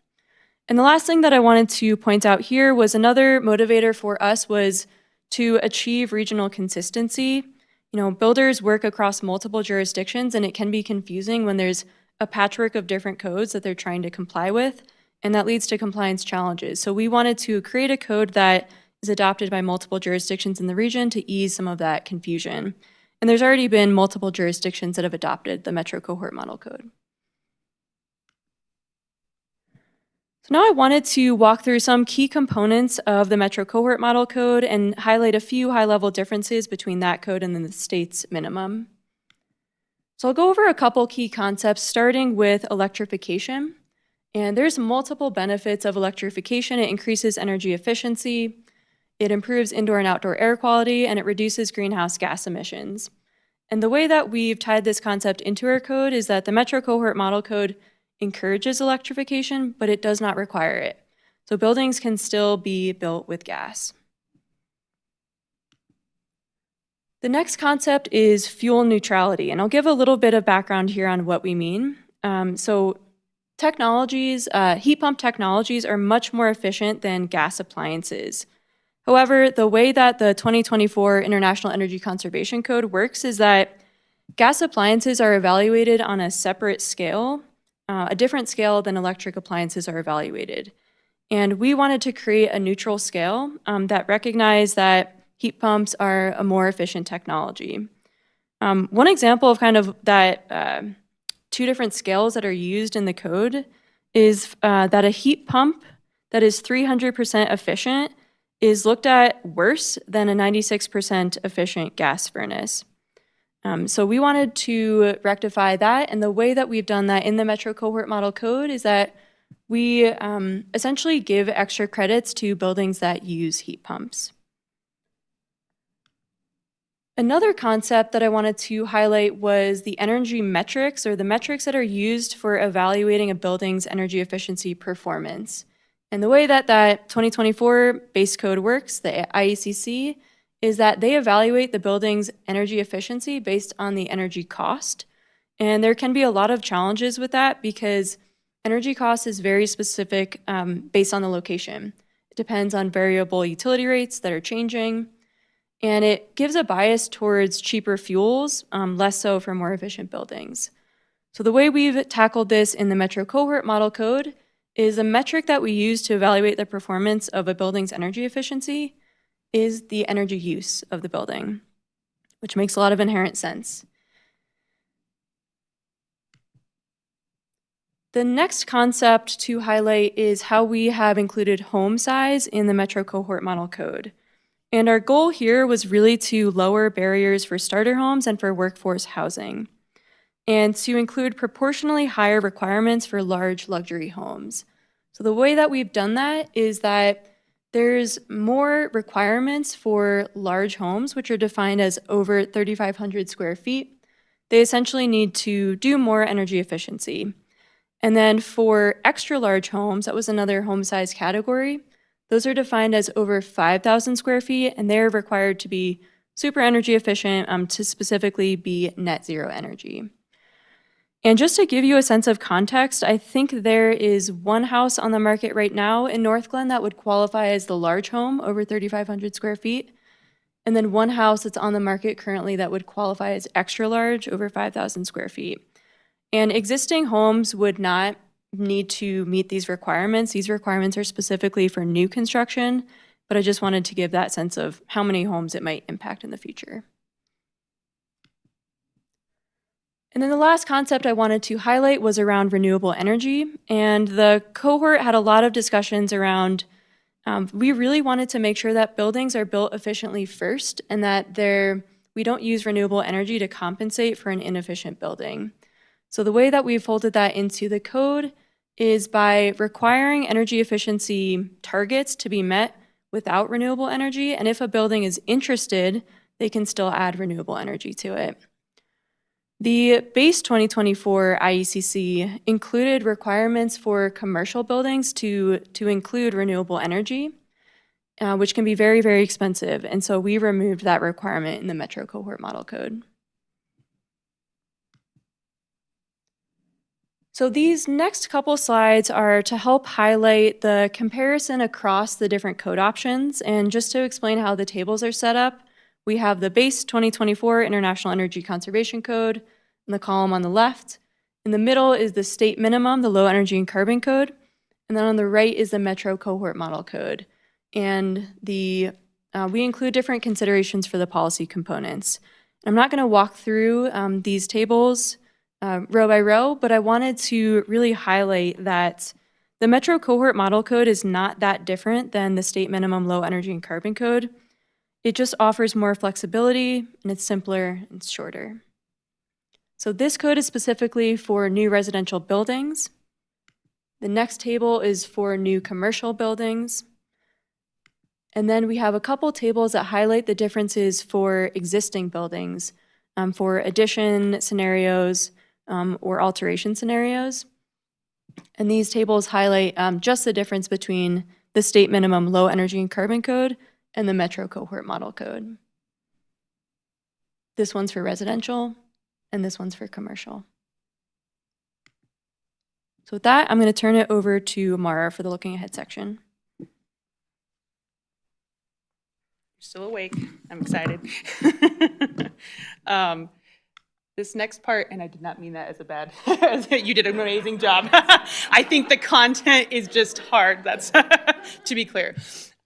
And the last thing that I wanted to point out here was another motivator for us was to achieve regional consistency. You know, builders work across multiple jurisdictions, and it can be confusing when there's a patchwork of different codes that they're trying to comply with, and that leads to compliance challenges. So we wanted to create a code that is adopted by multiple jurisdictions in the region to ease some of that confusion. And there's already been multiple jurisdictions that have adopted the Metro Cohort Model Code. So now I wanted to walk through some key components of the Metro Cohort Model Code and highlight a few high-level differences between that code and then the state's minimum. So I'll go over a couple key concepts, starting with electrification. And there's multiple benefits of electrification. It increases energy efficiency, it improves indoor and outdoor air quality, and it reduces greenhouse gas emissions. And the way that we've tied this concept into our code is that the Metro Cohort Model Code encourages electrification, but it does not require it. So buildings can still be built with gas. The next concept is fuel neutrality, and I'll give a little bit of background here on what we mean. Technologies, heat pump technologies are much more efficient than gas appliances. However, the way that the 2024 International Energy Conservation Code works is that gas appliances are evaluated on a separate scale, a different scale than electric appliances are evaluated. And we wanted to create a neutral scale that recognized that heat pumps are a more efficient technology. One example of kind of that two different scales that are used in the code is that a heat pump that is 300% efficient is looked at worse than a 96% efficient gas furnace. So we wanted to rectify that, and the way that we've done that in the Metro Cohort Model Code is that we essentially give extra credits to buildings that use heat pumps. Another concept that I wanted to highlight was the energy metrics, or the metrics that are used for evaluating a building's energy efficiency performance. And the way that that 2024 base code works, the IECC, is that they evaluate the building's energy efficiency based on the energy cost. And there can be a lot of challenges with that because energy cost is very specific based on the location. It depends on variable utility rates that are changing. And it gives a bias towards cheaper fuels, less so for more efficient buildings. So the way we've tackled this in the Metro Cohort Model Code is a metric that we use to evaluate the performance of a building's energy efficiency is the energy use of the building, which makes a lot of inherent sense. The next concept to highlight is how we have included home size in the Metro Cohort Model Code. And our goal here was really to lower barriers for starter homes and for workforce housing, and to include proportionally higher requirements for large luxury homes. So the way that we've done that is that there's more requirements for large homes, which are defined as over 3,500 square feet. They essentially need to do more energy efficiency. And then for extra large homes, that was another home size category, those are defined as over 5,000 square feet, and they're required to be super energy efficient to specifically be net zero energy. And just to give you a sense of context, I think there is one house on the market right now in Northglenn that would qualify as the large home over 3,500 square feet, and then one house that's on the market currently that would qualify as extra large over 5,000 square feet. And existing homes would not need to meet these requirements. These requirements are specifically for new construction, but I just wanted to give that sense of how many homes it might impact in the future. And then the last concept I wanted to highlight was around renewable energy. And the cohort had a lot of discussions around, we really wanted to make sure that buildings are built efficiently first and that we don't use renewable energy to compensate for an inefficient building. So the way that we folded that into the code is by requiring energy efficiency targets to be met without renewable energy. And if a building is interested, they can still add renewable energy to it. The base 2024 IECC included requirements for commercial buildings to include renewable energy, which can be very, very expensive. And so we removed that requirement in the Metro Cohort Model Code. So these next couple slides are to help highlight the comparison across the different code options. And just to explain how the tables are set up, we have the base 2024 International Energy Conservation Code in the column on the left. In the middle is the state minimum, the Low Energy and Carbon Code. And then on the right is the Metro Cohort Model Code. And we include different considerations for the policy components. I'm not going to walk through these tables row by row, but I wanted to really highlight that the Metro Cohort Model Code is not that different than the state minimum Low Energy and Carbon Code. It just offers more flexibility, and it's simpler and it's shorter. So this code is specifically for new residential buildings. The next table is for new commercial buildings. And then we have a couple tables that highlight the differences for existing buildings, for addition scenarios or alteration scenarios. And these tables highlight just the difference between the state minimum Low Energy and Carbon Code and the Metro Cohort Model Code. This one's for residential, and this one's for commercial. So with that, I'm going to turn it over to Mara for the looking ahead section. You're still awake. I'm excited. This next part, and I did not mean that as a bad, you did an amazing job. I think the content is just hard, that's to be clear.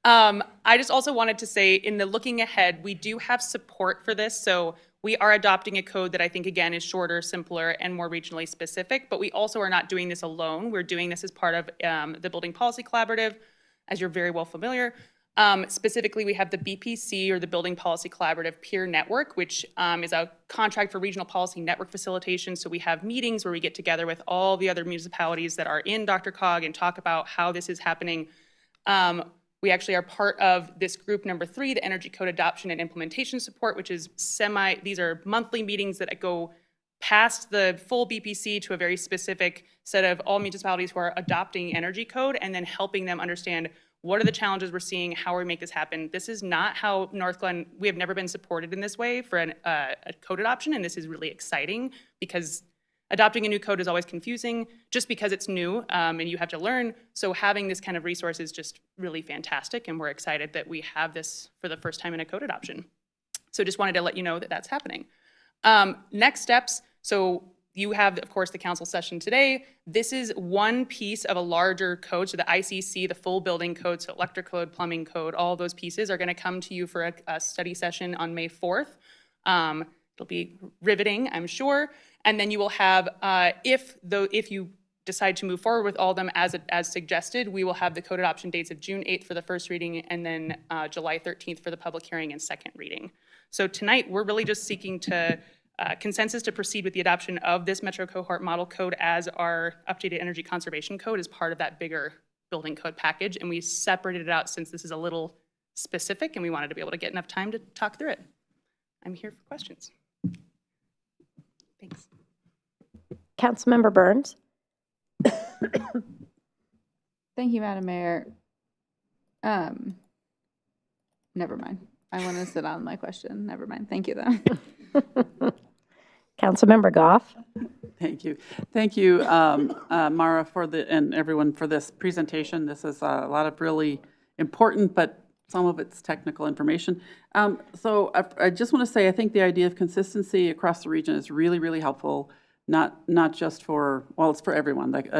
I just also wanted to say in the looking ahead, we do have support for this. So we are adopting a code that I think, again, is shorter, simpler, and more regionally specific, but we also are not doing this alone. We're doing this as part of the Building Policy Collaborative, as you're very well familiar. Specifically, we have the BPC, or the Building Policy Collaborative Peer Network, which is a contract for regional policy network facilitation. So we have meetings where we get together with all the other municipalities that are in DRCOG and talk about how this is happening. We actually are part of this group number 3, the Energy Code Adoption and Implementation Support, which is these are monthly meetings that go past the full BPC to a very specific set of all municipalities who are adopting energy code and then helping them understand what are the challenges we're seeing, how we make this happen. This is not how Northglenn, we have never been supported in this way for a code adoption, and this is really exciting because adopting a new code is always confusing just because it's new and you have to learn. So having this kind of resource is just really fantastic, and we're excited that we have this for the first time in a code adoption. So just wanted to let you know that that's happening. Next steps, so you have, of course, the council session today. This is one piece of a larger code. So the ICC, the full building code, so electric code, plumbing code, all those pieces are going to come to you for a study session on May 4th. It'll be riveting, I'm sure. And then you will have, if you decide to move forward with all of them as suggested, we will have the code adoption dates of June 8th for the first reading and then July 13th for the public hearing and second reading. So tonight, we're really just seeking to consensus to proceed with the adoption of this Metro Cohort Model Code as our updated energy conservation code as part of that bigger building code package. And we separated it out since this is a little specific and we wanted to be able to get enough time to talk through it. I'm here for questions. Thanks. Councilmember Burns. Thank you, Madam Mayor. Never mind. I want to sit on my question. Never mind. Thank you, though. Councilmember Goff. Thank you. Thank you, Mara, and everyone for this presentation. This is a lot of really important, but some of it's technical information. So I just want to say, I think the idea of consistency across the region is really, really helpful. Not just for, well, it's for everyone. Like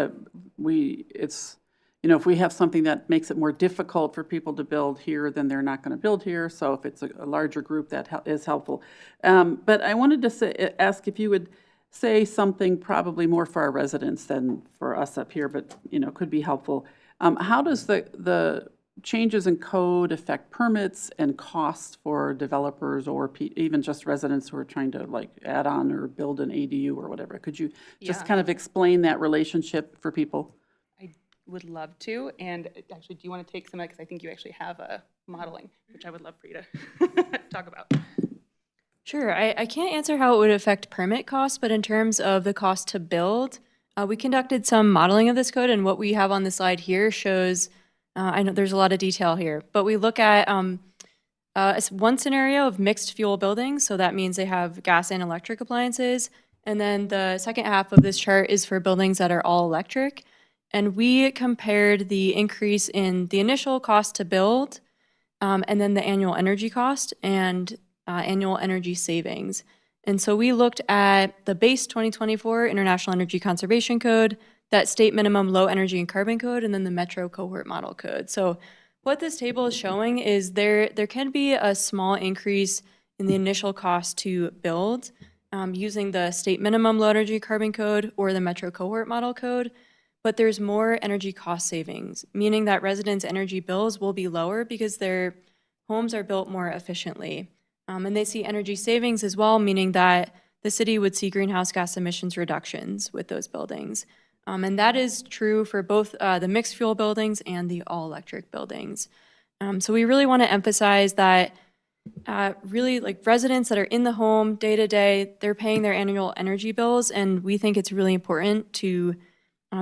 if we have something that makes it more difficult for people to build here, then they're not going to build here. So if it's a larger group, that is helpful. But I wanted to ask if you would say something probably more for our residents than for us up here, but, could be helpful. How does the changes in code affect permits and costs for developers or even just residents who are trying to like add on or build an ADU or whatever? Could you just kind of explain that relationship for people? I would love to. And actually, do you want to take some of that? Because I think you actually have a modeling, which I would love for you to talk about. Sure. I can't answer how it would affect permit costs, but in terms of the cost to build, we conducted some modeling of this code, and what we have on the slide here shows, I know there's a lot of detail here, but we look at one scenario of mixed fuel buildings, so that means they have gas and electric appliances, and then the second half of this chart is for buildings that are all electric, and we compared the increase in the initial cost to build, and then the annual energy cost, and annual energy savings. And so we looked at the base 2024 International Energy Conservation Code, that state minimum low energy and carbon code, and then the Metro Cohort Model Code. So what this table is showing is there can be a small increase in the initial cost to build using the state minimum low energy carbon code or the Metro Cohort Model Code, but there's more energy cost savings, meaning that residents' energy bills will be lower because their homes are built more efficiently. And they see energy savings as well, meaning that the city would see greenhouse gas emissions reductions with those buildings. And that is true for both the mixed fuel buildings and the all-electric buildings. So we really want to emphasize that really like residents that are in the home day to day, they're paying their annual energy bills, and we think it's really important to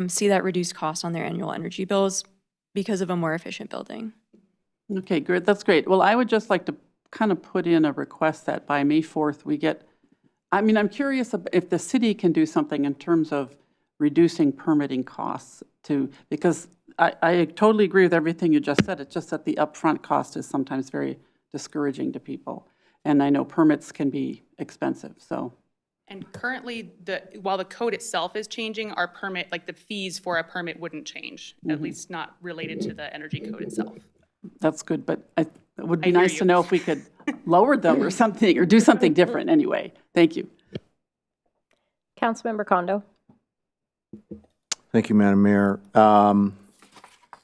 see that reduced cost on their annual energy bills because of a more efficient building. Okay, good. That's great. Well, I would just like to kind of put in a request that by May 4th we get, I'm curious if the city can do something in terms of reducing permitting costs because I totally agree with everything you just said. It's just that the upfront cost is sometimes very discouraging to people. And I know permits can be expensive, so. And currently, while the code itself is changing, our permit, like the fees for a permit wouldn't change, at least not related to the energy code itself. That's good, but it would be nice to know if we could lower them or something, or do something different anyway. Thank you. Councilmember Kondo. Thank you, Madam Mayor.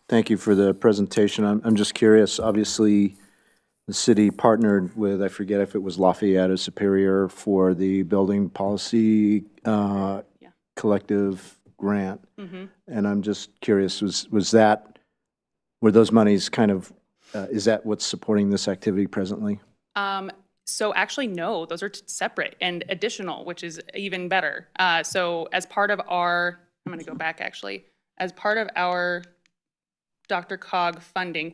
Thank you for the presentation. I'm just curious, obviously, the city partnered with, I forget if it was Lafayette or Superior for the building policy collective grant. And I'm just curious, were those monies kind of, is that what's supporting this activity presently? So actually, no, those are separate and additional, which is even better. So as part of our, I'm going to go back actually, as part of our Dr. Cog funding,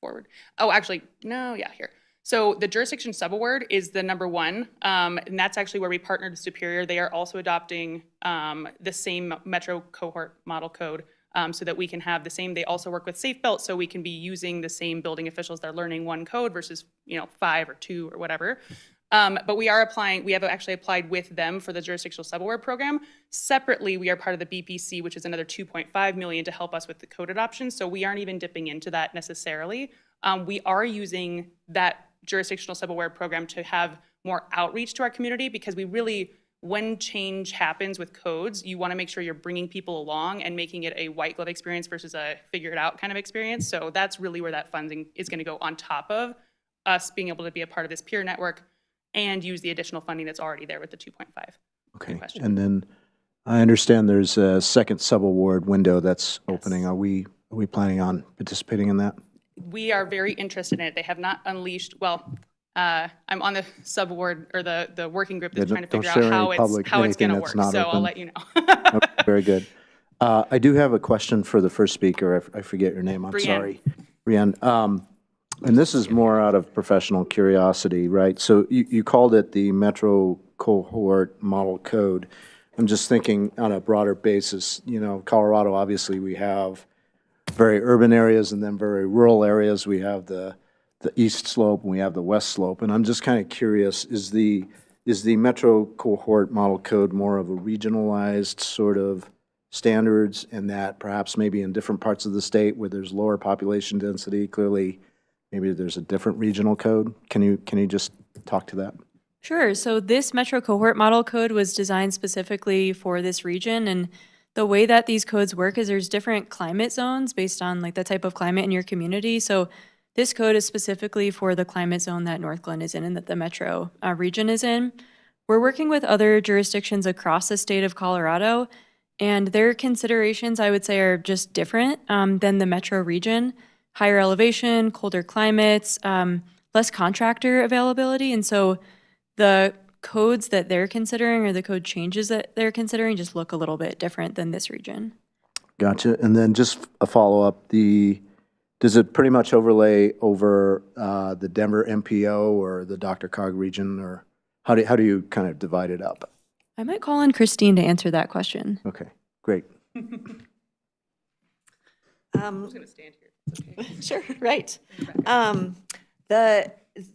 forward. Oh, actually, no, yeah, here. So the jurisdiction subaward is the number one, and that's actually where we partnered with Superior. They are also adopting the same Metro Cohort Model Code so that we can have the same. They also work with Safe Belt, so we can be using the same building officials that are learning one code versus 5 or 2 or whatever. But we are applying. We have actually applied with them for the jurisdictional subaward program. Separately, we are part of the BPC, which is another $2.5 million to help us with the code adoption. So we aren't even dipping into that necessarily. We are using that jurisdictional subaward program to have more outreach to our community because we really, when change happens with codes, you want to make sure you're bringing people along and making it a white glove experience versus a figure it out kind of experience. So that's really where that funding is going to go on top of us being able to be a part of this peer network and use the additional funding that's already there with the 2.5. Okay, and then I understand there's a second subaward window that's opening. Are we planning on participating in that? We are very interested in it. They have not unleashed, I'm on the subaward or the working group that's trying to figure out how it's going to work. So I'll let you know. Okay, very good. I do have a question for the first speaker. I forget your name. I'm sorry. Brianne. And this is more out of professional curiosity, right? So you called it the Metro Cohort Model Code. I'm just thinking on a broader basis, Colorado, obviously we have very urban areas and then very rural areas. We have the east slope and we have the west slope. And I'm just kind of curious, is the Metro Cohort Model Code more of a regionalized sort of standards, and that perhaps maybe in different parts of the state where there's lower population density, clearly maybe there's a different regional code? Can you just talk to that? Sure. So this Metro Cohort Model Code was designed specifically for this region, and the way that these codes work is there's different climate zones based on like the type of climate in your community. So this code is specifically for the climate zone that Northglenn is in and that the Metro region is in. We're working with other jurisdictions across the state of Colorado, and their considerations, I would say, are just different than the Metro region. Higher elevation, colder climates, less contractor availability, and so the codes that they're considering or the code changes that they're considering just look a little bit different than this region. Gotcha. And then just a follow-up, does it pretty much overlay over the Denver MPO or the DRCOG region, or how do you kind of divide it up? I might call on Christine to answer that question. Okay, great. I'm just going to stand here. Okay. Sure, right.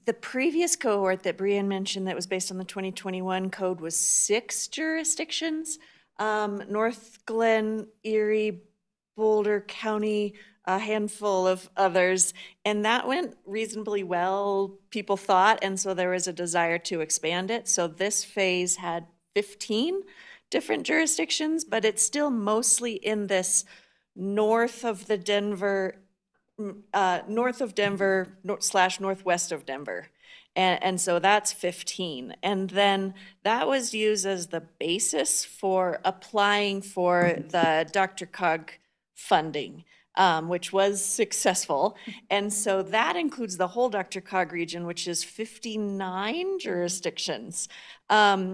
The previous cohort that Brianne mentioned that was based on the 2021 code was 6 jurisdictions. Northglenn, Erie, Boulder County, a handful of others, and that went reasonably well, people thought, and so there was a desire to expand it. So this phase had 15 different jurisdictions, but it's still mostly in this north of Denver / northwest of Denver. And so that's 15. And then that was used as the basis for applying for the DRCOG funding, which was successful. And so that includes the whole DRCOG region, which is 59 jurisdictions,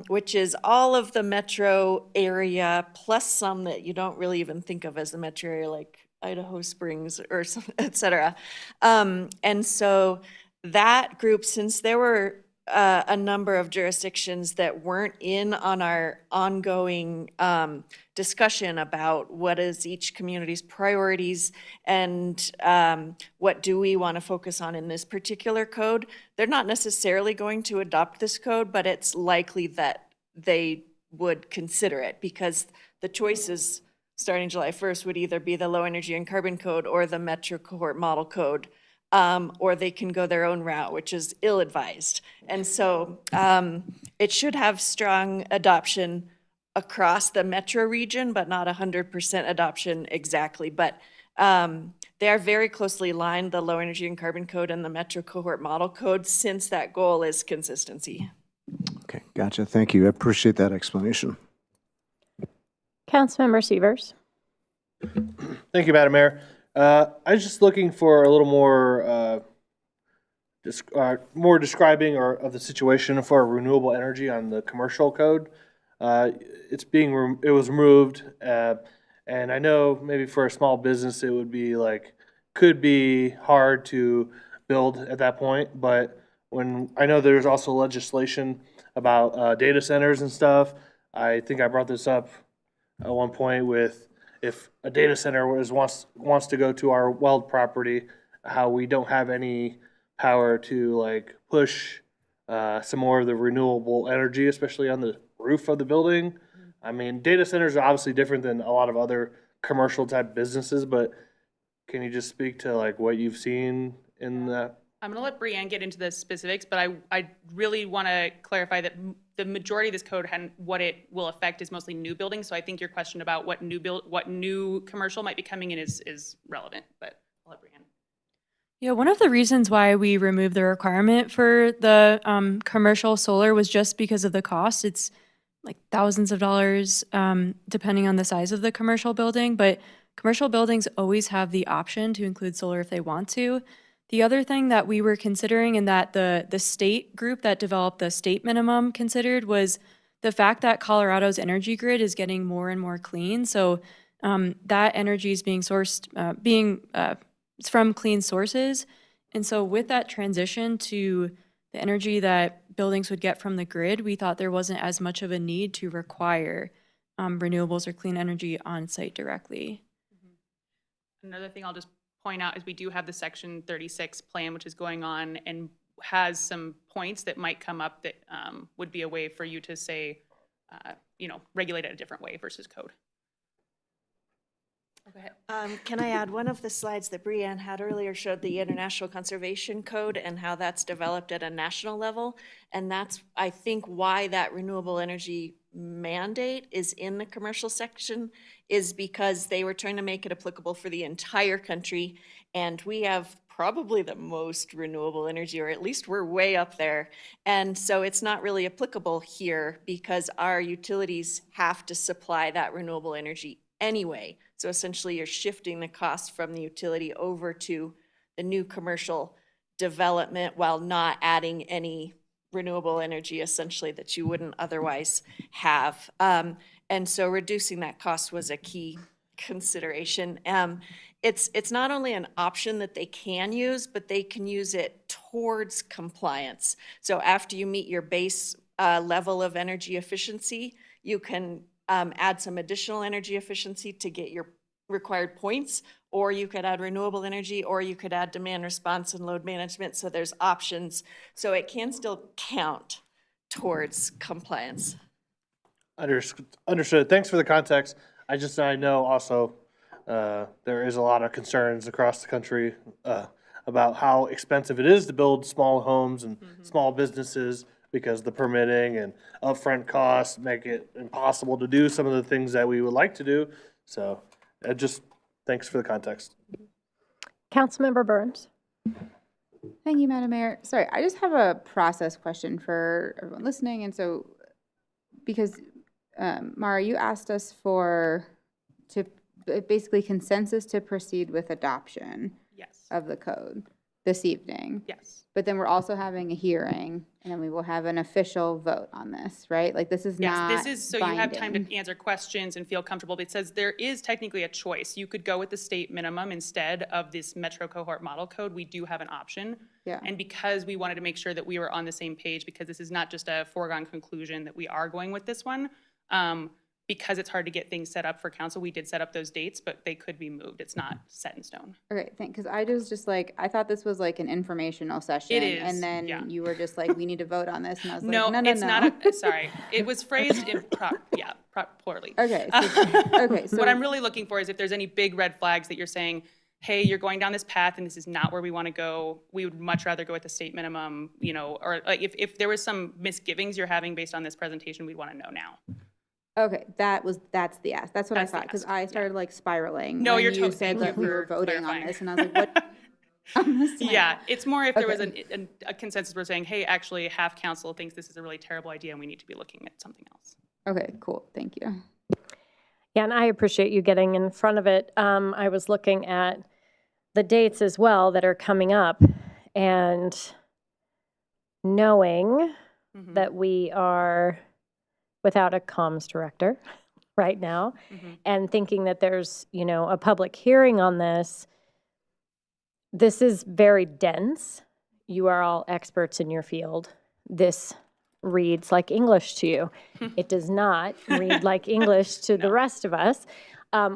which is all of the metro area, plus some that you don't really even think of as the metro area, like Idaho Springs or et cetera. And so that group, since there were a number of jurisdictions that weren't in on our ongoing discussion about what is each community's priorities and what do we want to focus on in this particular code, they're not necessarily going to adopt this code, but it's likely that they would consider it because the choices starting July 1st would either be the low energy and carbon code or the Metro Cohort Model Code, or they can go their own route, which is ill-advised. And so it should have strong adoption across the metro region, but not 100% adoption exactly. But they are very closely aligned, the low energy and carbon code and the Metro Cohort Model Code, since that goal is consistency. Okay, gotcha. Thank you. I appreciate that explanation. Councilmember Severs. Thank you, Madam Mayor. I was just looking for a little more more describing of the situation for renewable energy on the commercial code. It was removed, and I know maybe for a small business it would be could be hard to build at that point. But when I know there's also legislation about data centers and stuff, I think I brought this up at one point with if a data center wants to go to our Weld property, how we don't have any power to push some more of the renewable energy, especially on the roof of the building. I mean, data centers are obviously different than a lot of other commercial type businesses, but can you just speak to what you've seen in that? I'm going to let Brianne get into the specifics, but I really want to clarify that the majority of this code and what it will affect is mostly new buildings. So I think your question about what new commercial might be coming in is relevant, but I'll let Brianne. Yeah, one of the reasons why we removed the requirement for the commercial solar was just because of the cost. It's like thousands of dollars depending on the size of the commercial building, but commercial buildings always have the option to include solar if they want to. The other thing that we were considering and that the state group that developed the state minimum considered was the fact that Colorado's energy grid is getting more and more clean. So that energy is being sourced, it's from clean sources. And so with that transition to the energy that buildings would get from the grid, we thought there wasn't as much of a need to require renewables or clean energy on site directly. Another thing I'll just point out is we do have the Section 36 plan, which is going on and has some points that might come up that would be a way for you to say, regulate it a different way versus code. Can I add, one of the slides that Brianne had earlier showed the International Conservation Code and how that's developed at a national level. And that's, I think, why that renewable energy mandate is in the commercial section, is because they were trying to make it applicable for the entire country. And we have probably the most renewable energy, or at least we're way up there. And so it's not really applicable here because our utilities have to supply that renewable energy anyway. So essentially, you're shifting the cost from the utility over to the new commercial development while not adding any renewable energy, essentially, that you wouldn't otherwise have. And so reducing that cost was a key consideration. It's not only an option that they can use, but they can use it towards compliance. So after you meet your base level of energy efficiency, you can add some additional energy efficiency to get your required points, or you could add renewable energy, or you could add demand response and load management. So there's options. So it can still count towards compliance. Understood. Thanks for the context. I know also there is a lot of concerns across the country about how expensive it is to build small homes and small businesses, because the permitting and upfront costs make it impossible to do some of the things that we would like to do. So just thanks for the context. Councilmember Burns. Thank you, Madam Mayor. Sorry, I just have a process question for everyone listening. And so, because Mara, you asked us to basically consensus to proceed with adoption Yes. of the code this evening. Yes. But then we're also having a hearing, and then we will have an official vote on this, right? Like, this is not Yes, this is so you have time binding. to answer questions and feel comfortable. It says there is technically a choice. You could go with the state minimum instead of this metro cohort model code. We do have an option. Yeah. And because we wanted to make sure that we were on the same page, because this is not just a foregone conclusion that we are going with this one, because it's hard to get things set up for council, we did set up those dates, but they could be moved. It's not set in stone. Okay, because I just like, I thought this was like an informational session. It is, And then yeah. you were just like, we need to vote on this, and I was like, No, no, no, it's no. not, sorry. It was phrased poorly. Okay, so What I'm really looking for is if there's any big red flags that you're saying, hey, you're going down this path and this is not where we want to go, we would much rather go with the state minimum, or like if there was some misgivings you're having based on this presentation, we'd want to know now. Okay, that's the ask. That's what That's I the thought, because ask, I started like spiraling. No, when you're you totally- said thank that you we were for voting on clarifying. this, and I was like, what? I'm listening. Yeah, it's more if there was Okay. a consensus, we're saying, hey, actually half council thinks this is a really terrible idea and we need to be looking at something else. Okay, cool, thank you. Yeah, and I appreciate you getting in front of it. I was looking at the dates as well that are coming up, and knowing that we are without a comms director right now, and thinking that there's, a public hearing on this, this is very dense. You are all experts in your field. This reads like English to you. It does not read like English to the rest of us.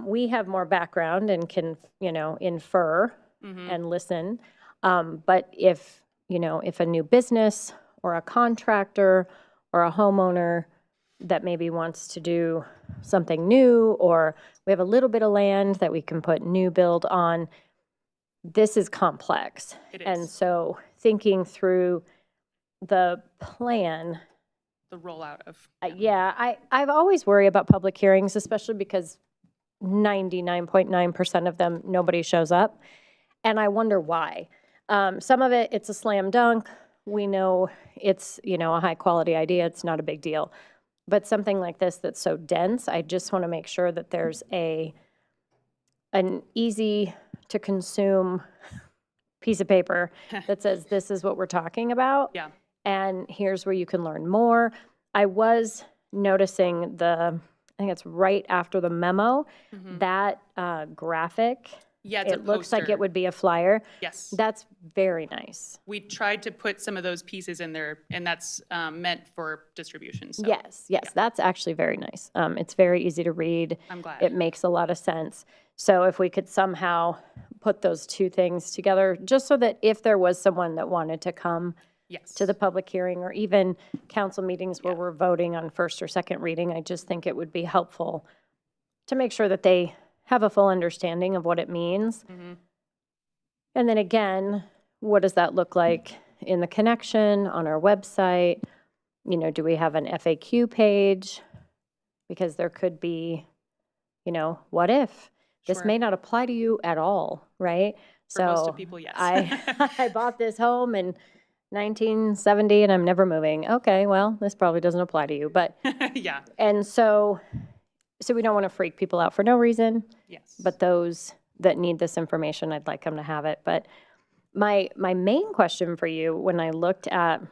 We have more background and can, infer and listen. But if a new business or a contractor or a homeowner that maybe wants to do something new, or we have a little bit of land that we can put new build on, this is complex. It is. And so thinking through the plan, The rollout of. I've always worried about public hearings, especially because 99.9% of them, nobody shows up. And I wonder why. Some of it, it's a slam dunk. We know it's, a high quality idea. It's not a big deal. But something like this that's so dense, I just want to make sure that there's an easy to consume piece of paper that says this is what we're talking about. Yeah. And here's where you can learn more. I was noticing I think it's right after the memo, that graphic. Yeah, it's a It looks like poster. it would be a flyer. Yes. That's very nice. We tried to put some of those pieces in there, and that's meant for distribution. So Yes, that's actually very nice. It's very easy to read. I'm glad. It makes a lot of sense. So if we could somehow put those two things together, just so that if there was someone that wanted to come Yes. to the public hearing, or even council meetings where we're voting on first or second reading, I just think it would be helpful to make sure that they have a full understanding of what it means. And then again, what does that look like in the connection, on our website? You know, do we have an FAQ page? Because there could be, you know, what if? This Sure. may not apply to you at all, right? For most So of people, yes. I bought this home in 1970 and I'm never moving. Okay, well, this probably doesn't apply to you, but Yeah, and so we don't want to freak people out for no reason, yes. but those that need this information, I'd like them to have it. But my main question for you, when I looked at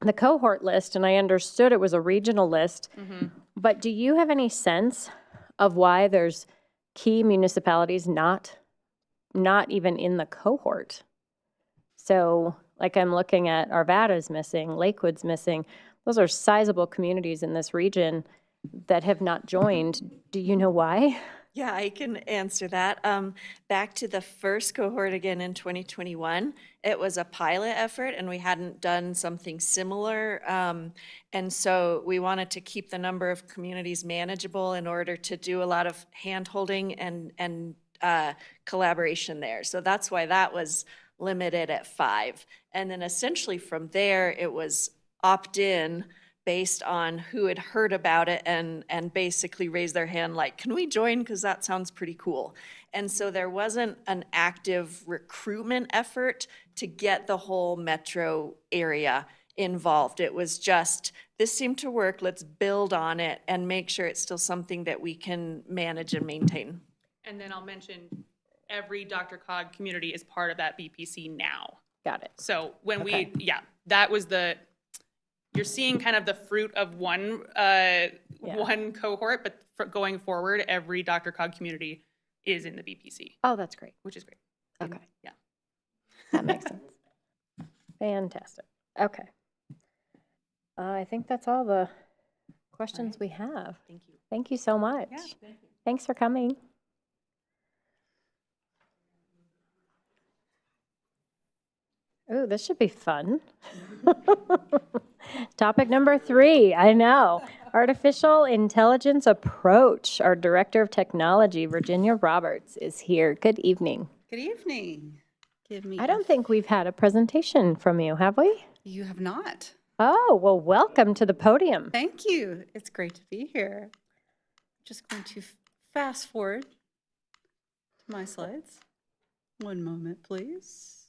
the cohort list and I understood it was a regional list, but do you have any sense of why there's key municipalities not even in the cohort? So, like, I'm looking at Arvada's missing, Lakewood's missing. Those are sizable communities in this region that have not joined. Do you know why? Yeah, I can answer that. Back to the first cohort again in 2021, it was a pilot effort and we hadn't done something similar. And so we wanted to keep the number of communities manageable in order to do a lot of hand-holding and collaboration there. So that's why that was limited at 5. And then essentially from there, it was opt-in based on who had heard about it and basically raised their hand like, can we join? Because that sounds pretty cool. And so there wasn't an active recruitment effort to get the whole metro area involved. It was just, this seemed to work, let's build on it and make sure it's still something that we can manage and maintain. And then I'll mention every DRCOG community is part of that BPC now. Got it. So when Okay. that was you're seeing kind of the fruit of one cohort, but going forward, every DRCOG community is in the BPC, Oh, that's great. which is great. Okay. Yeah. That makes sense. Fantastic. Okay. I think that's all the questions we have. Thank you. Thank you so much. Yeah, thank you. Thanks for coming. Ooh, this should be fun. Topic number 3, I know. Artificial intelligence approach. Our Director of Technology, Virginia Roberts, is here. Good evening. Good evening. Give me. I don't think we've had a presentation from you, have we? You have not. Oh, well, welcome to the podium. Thank you. It's great to be here. Just going to fast forward to my slides. One moment, please.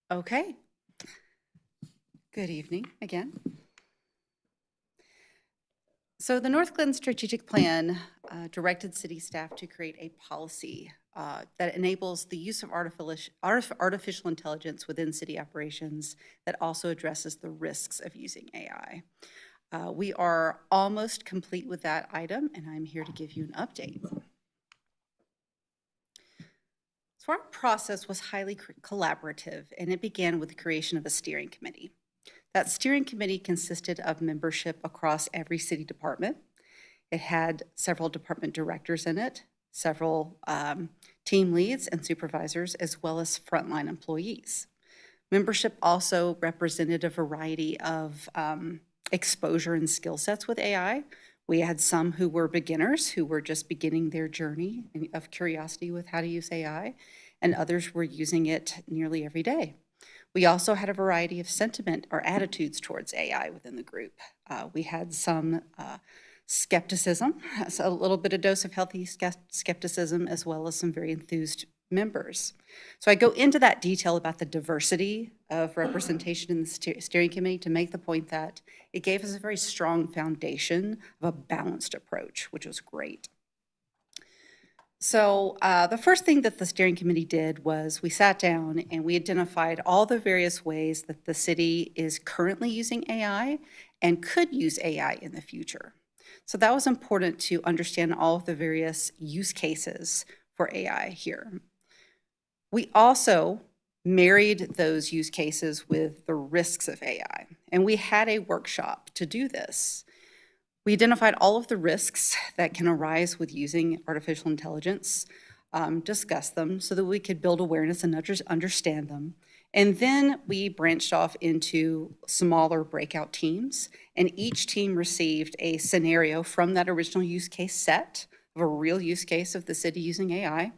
Okay. Good evening again. So the Northglenn Strategic Plan directed city staff to create a policy that enables the use of artificial intelligence within city operations that also addresses the risks of using AI. We are almost complete with that item, and I'm here to give you an update. So our process was highly collaborative, and it began with the creation of a steering committee. That steering committee consisted of membership across every city department. It had several department directors in it, several team leads and supervisors, as well as frontline employees. Membership also represented a variety of exposure and skill sets with AI. We had some who were beginners, who were just beginning their journey of curiosity with how to use AI, and others were using it nearly every day. We also had a variety of sentiment or attitudes towards AI within the group. We had some skepticism, so a little bit of dose of healthy skepticism, as well as some very enthused members. So I go into that detail about the diversity of representation in the steering committee to make the point that it gave us a very strong foundation of a balanced approach, which was great. So the first thing that the steering committee did was we sat down and we identified all the various ways that the city is currently using AI and could use AI in the future. So that was important to understand all of the various use cases for AI here. We also married those use cases with the risks of AI, and we had a workshop to do this. We identified all of the risks that can arise with using artificial intelligence, discussed them so that we could build awareness and understand them, And then we branched off into smaller breakout teams, and each team received a scenario from that original use case set of a real use case of the city using AI.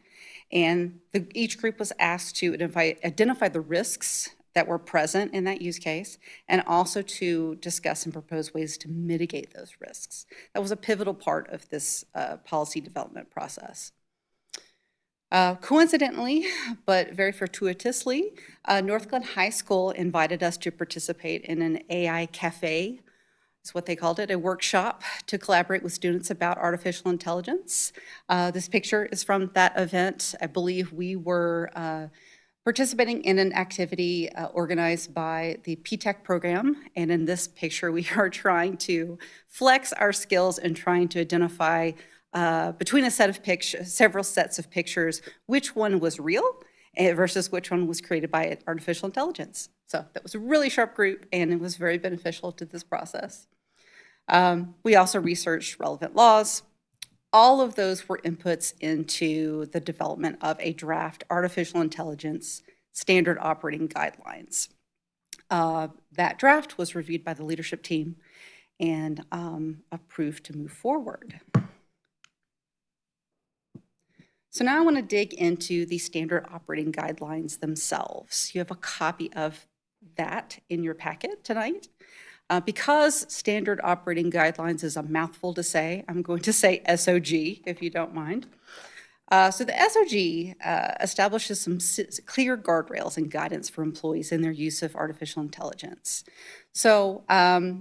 And each group was asked to identify the risks that were present in that use case, and also to discuss and propose ways to mitigate those risks. That was a pivotal part of this policy development process. Coincidentally, but very fortuitously, Northglenn High School invited us to participate in an AI cafe, is what they called it, a workshop to collaborate with students about artificial intelligence. This picture is from that event. I believe we were participating in an activity organized by the PTech program, and in this picture we are trying to flex our skills and trying to identify between a set of pictures, several sets of pictures, which one was real versus which one was created by artificial intelligence. So that was a really sharp group, and it was very beneficial to this process. We also researched relevant laws. All of those were inputs into the development of a draft artificial intelligence standard operating guidelines. That draft was reviewed by the leadership team and approved to move forward. So now I want to dig into the standard operating guidelines themselves. You have a copy of that in your packet tonight. Because standard operating guidelines is a mouthful to say, I'm going to say SOG, if you don't mind. So the SOG establishes some clear guardrails and guidance for employees in their use of artificial intelligence. So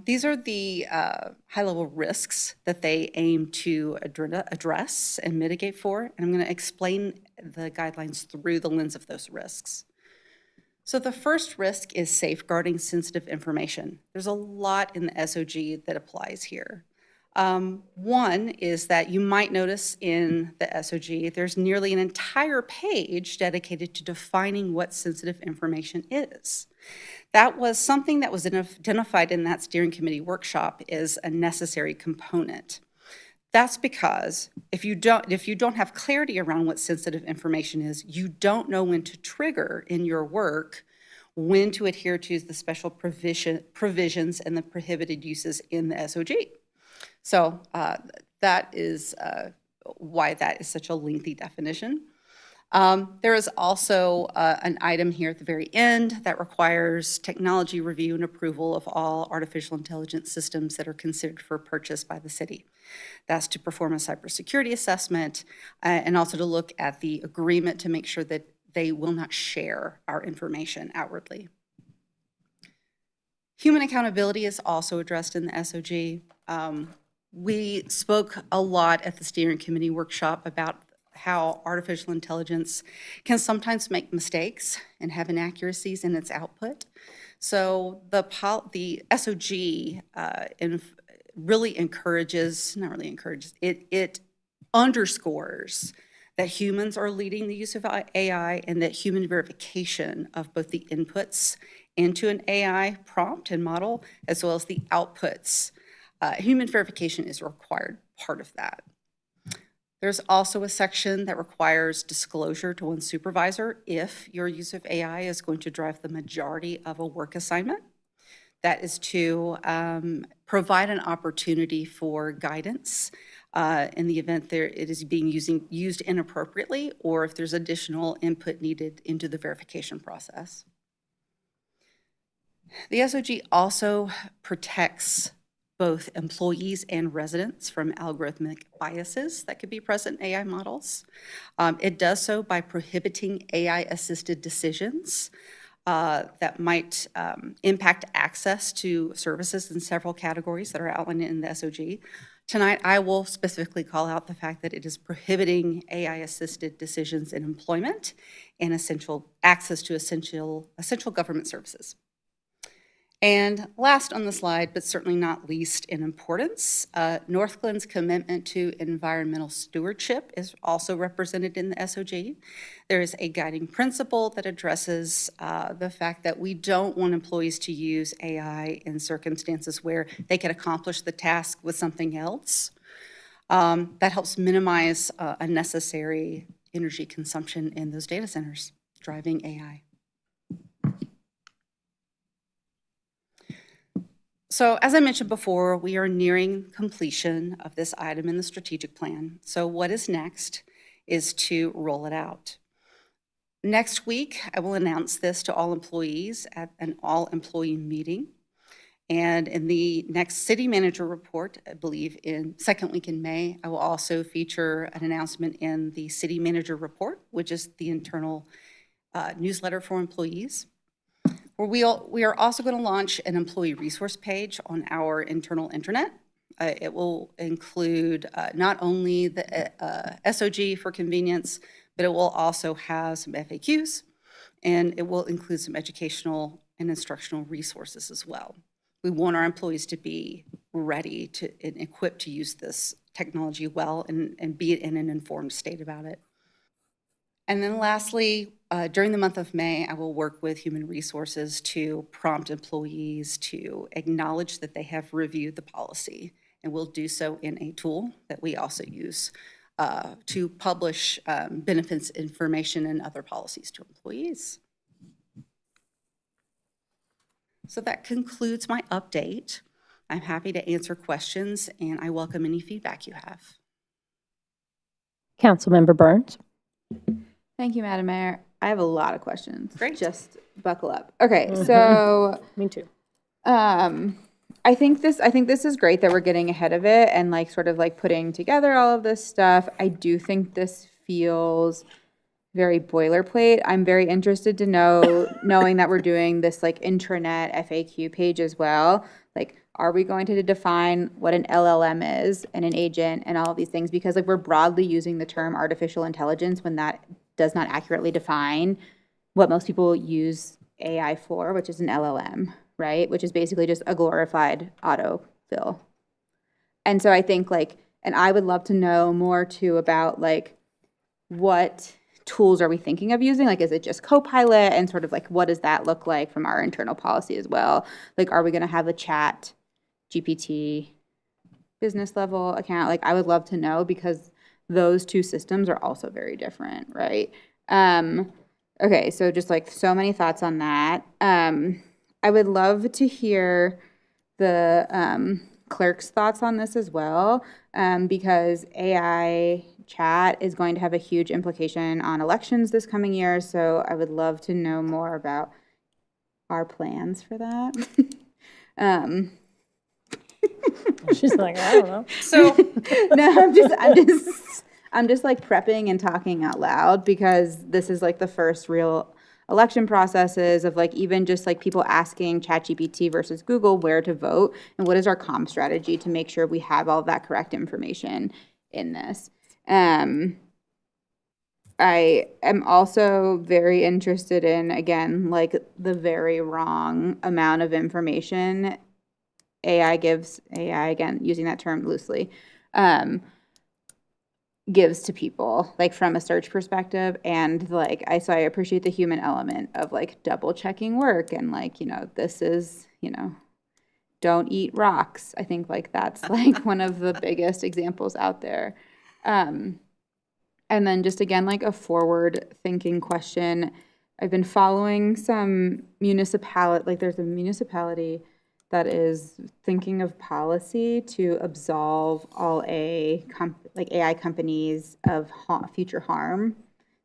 these are the high-level risks that they aim to address and mitigate for, and I'm going to explain the guidelines through the lens of those risks. So the first risk is safeguarding sensitive information. There's a lot in the SOG that applies here. One is that you might notice in the SOG, there's nearly an entire page dedicated to defining what sensitive information is. That was something that was identified in that steering committee workshop as a necessary component. That's because if you don't have clarity around what sensitive information is, you don't know when to trigger in your work, when to adhere to the special provisions and the prohibited uses in the SOG. So that is why that is such a lengthy definition. There is also an item here at the very end that requires technology review and approval of all artificial intelligence systems that are considered for purchase by the city. That's to perform a cybersecurity assessment and also to look at the agreement to make sure that they will not share our information outwardly. Human accountability is also addressed in the SOG. We spoke a lot at the steering committee workshop about how artificial intelligence can sometimes make mistakes and have inaccuracies in its output. So the SOG really encourages, not really encourages, it underscores that humans are leading the use of AI and that human verification of both the inputs into an AI prompt and model as well as the outputs. Human verification is a required part of that. There's also a section that requires disclosure to one supervisor if your use of AI is going to drive the majority of a work assignment. That is to provide an opportunity for guidance in the event it is being used inappropriately or if there's additional input needed into the verification process. The SOG also protects both employees and residents from algorithmic biases that could be present in AI models. It does so by prohibiting AI-assisted decisions that might impact access to services in several categories that are outlined in the SOG. Tonight, I will specifically call out the fact that it is prohibiting AI-assisted decisions in employment and access to essential government services. And last on the slide, but certainly not least in importance, Northglenn's commitment to environmental stewardship is also represented in the SOG. There is a guiding principle that addresses the fact that we don't want employees to use AI in circumstances where they can accomplish the task with something else. That helps minimize unnecessary energy consumption in those data centers driving AI. So as I mentioned before, we are nearing completion of this item in the strategic plan. So what is next is to roll it out. Next week, I will announce this to all employees at an all-employee meeting. And in the next city manager report, I believe in second week in May, I will also feature an announcement in the city manager report, which is the internal newsletter for employees. We are also going to launch an employee resource page on our internal intranet. It will include not only the SOG for convenience, but it will also have some FAQs, and it will include some educational and instructional resources as well. We want our employees to be ready and equipped to use this technology well and be in an informed state about it. And then lastly, during the month of May, I will work with Human Resources to prompt employees to acknowledge that they have reviewed the policy, and we'll do so in a tool that we also use to publish benefits information and other policies to employees. So that concludes my update. I'm happy to answer questions, and I welcome any feedback you have. Councilmember Burns. Thank you, Madam Mayor. I have a lot of questions. Great. Just buckle up. Okay, so Me too. I think this is great that we're getting ahead of it and like sort of like putting together all of this stuff. I do think this feels very boilerplate. I'm very interested to knowing that we're doing this like intranet FAQ page as well. Like, are we going to define what an LLM is and an agent and all of these things? Because like we're broadly using the term artificial intelligence when that does not accurately define what most people use AI for, which is an LLM, right? Which is basically just a glorified autofill. And so I think like, and I would love to know more too about like what tools are we thinking of using? Like, is it just Copilot, and sort of like what does that look like from our internal policy as well? Like, are we going to have a chat GPT business level account? Like, I would love to know because those two systems are also very different, right? Okay, so just like so many thoughts on that. I would love to hear the clerk's thoughts on this as well, because AI chat is going to have a huge implication on elections this coming year. So I would love to know more about our plans for that. She's like, I don't know. So no, I'm just like prepping and talking out loud because this is like the first real election processes of like even just like people asking ChatGPT versus Google where to vote and what is our comm strategy to make sure we have all of that correct information in this. I am also very interested in, again, like the very wrong amount of information AI, again, using that term loosely, gives to people, like from a search perspective. And like, so I appreciate the human element of like double checking work and like, this is, don't eat rocks. I think like that's like one of the biggest examples out there. And then just again, like a forward thinking question. I've been following some municipality, like there's a municipality that is thinking of policy to absolve all AI companies of future harm.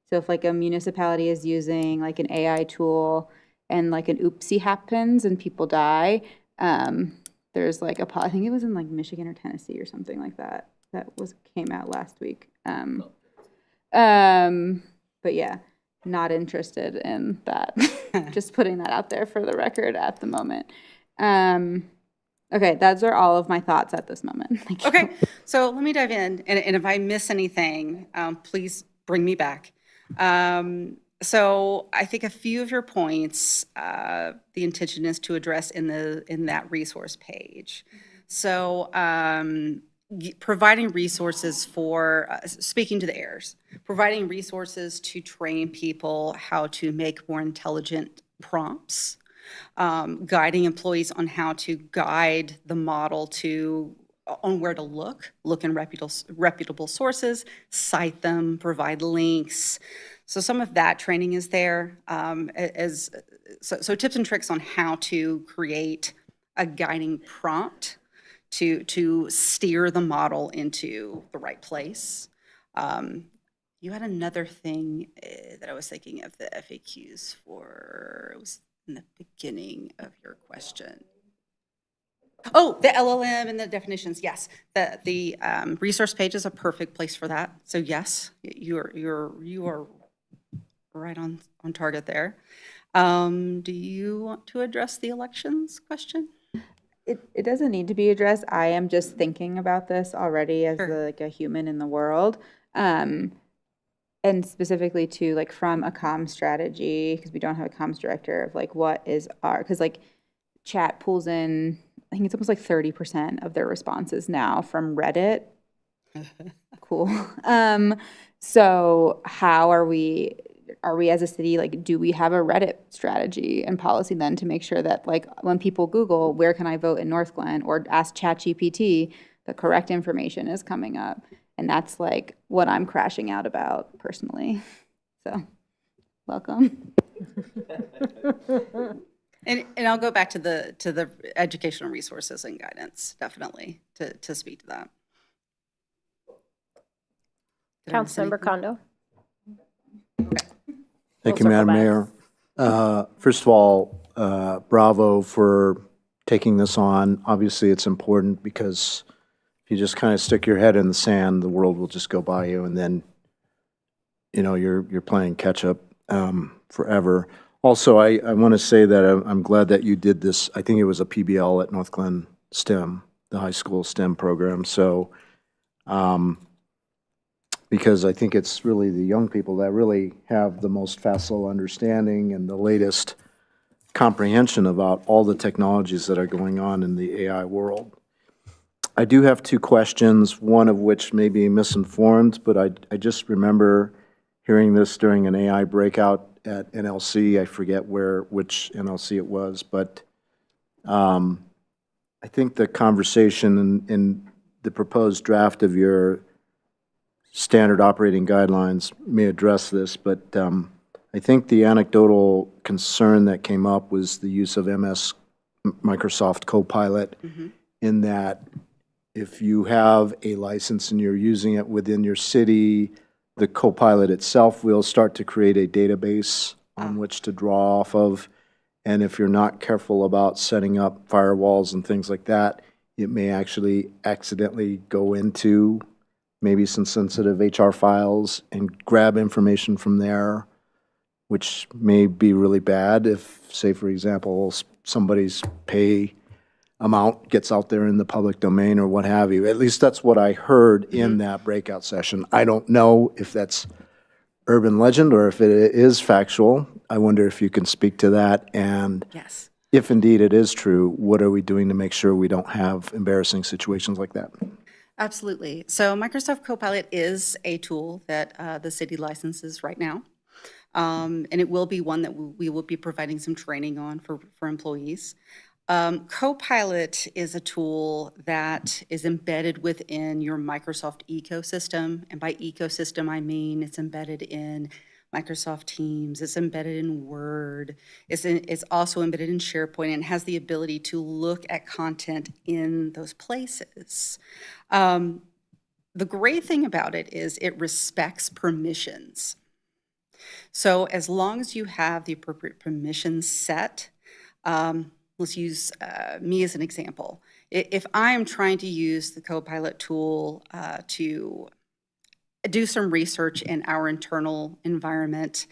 So if like a municipality is using like an AI tool and like an oopsie happens and people die, there's like I think it was in like Michigan or Tennessee or something like that. Came out last week. But yeah, not interested in that. Just putting that out there for the record at the moment. Okay, those are all of my thoughts at this moment. Thank you. Okay, so let me dive in, and if I miss anything, please bring me back. So I think a few of your points, the intention is to address in that resource page. So providing resources for, speaking to the heirs, providing resources to train people how to make more intelligent prompts, guiding employees on how to guide the model on where to look in reputable sources, cite them, provide links. So some of that training is there. So tips and tricks on how to create a guiding prompt to steer the model into the right place. You had another thing that I was thinking of the FAQs for. It was in the beginning of your question. Oh, the LLM and the definitions. Yes, the resource page is a perfect place for that. So yes, you are right on target there. Do you want to address the elections question? It doesn't need to be addressed. I am just thinking about this already as like a human in the world. And specifically to like from a comms strategy, because we don't have a comms director, of like what is our, because like chat pulls in, I think it's almost like 30% of their responses now from Reddit. Cool. So how are we as a city, like, do we have a Reddit strategy and policy then to make sure that like when people Google, where can I vote in Northglenn, or ask ChatGPT, the correct information is coming up? And that's like what I'm crashing out about personally. So, welcome. And I'll go back to the educational resources and guidance, definitely, to speak to that. Councilmember Kondo. Thank you, We'll Madam circle Mayor. First of all, bravo for taking this on. Obviously, it's important because if you just kind of stick your head in the sand, the world will just go by you, and then, you know, you're playing catch up forever. Also, I want to say that I'm glad that you did this. I think it was a PBL at Northglenn STEM, the high school STEM program. So, because I think it's really the young people that really have the most facile understanding and the latest comprehension about all the technologies that are going on in the AI world. I do have two questions, one of which may be misinformed, but I just remember hearing this during an AI breakout at NLC. I forget which NLC it was, but I think the conversation in the proposed draft of your standard operating guidelines may address this, but I think the anecdotal concern that came up was the use of Microsoft Copilot, in that if you have a license and you're using it within your city, the Copilot itself will start to create a database on which to draw off of. And if you're not careful about setting up firewalls and things like that, it may actually accidentally go into maybe some sensitive HR files and grab information from there, which may be really bad if, say, for example, somebody's pay amount gets out there in the public domain or what have you. At least that's what I heard in that breakout session. I don't know if that's urban legend or if it is factual. I wonder if you can speak to that. And yes, if indeed it is true, what are we doing to make sure we don't have embarrassing situations like that? absolutely. So Microsoft Copilot is a tool that the city licenses right now. And it will be one that we will be providing some training on for employees. Copilot is a tool that is embedded within your Microsoft ecosystem. And by ecosystem, I mean it's embedded in Microsoft Teams, it's embedded in Word, it's also embedded in SharePoint, and has the ability to look at content in those places. The great thing about it is it respects permissions. So as long as you have the appropriate permissions set, let's use me as an example. If I am trying to use the Copilot tool to do some research in our internal environment,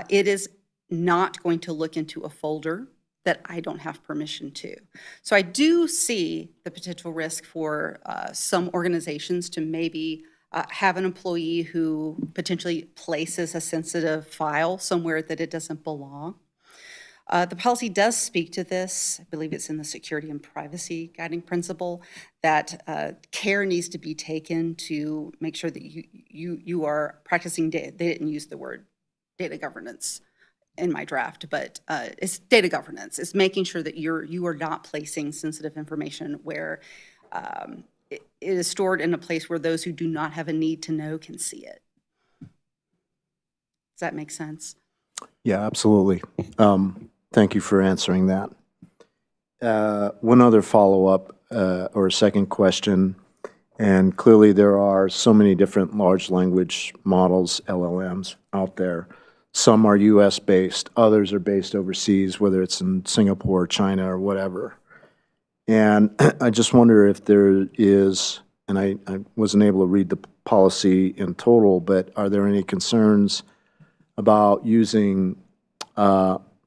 it is not going to look into a folder that I don't have permission to. So I do see the potential risk for some organizations to maybe have an employee who potentially places a sensitive file somewhere that it doesn't belong. The policy does speak to this. I believe it's in the security and privacy guiding principle that care needs to be taken to make sure that you are practicing data. They didn't use the word data governance in my draft, but it's data governance. It's making sure that you are not placing sensitive information where it is stored in a place where those who do not have a need to know can see it. Does that make sense? Yeah, absolutely. Thank you for answering that. one other follow-up or a second question, and clearly there are so many different large language models, LLMs, out there. Some are US-based, others are based overseas, whether it's in Singapore, China, or whatever. And I just wonder if there is, and I wasn't able to read the policy in total, but are there any concerns about using AIs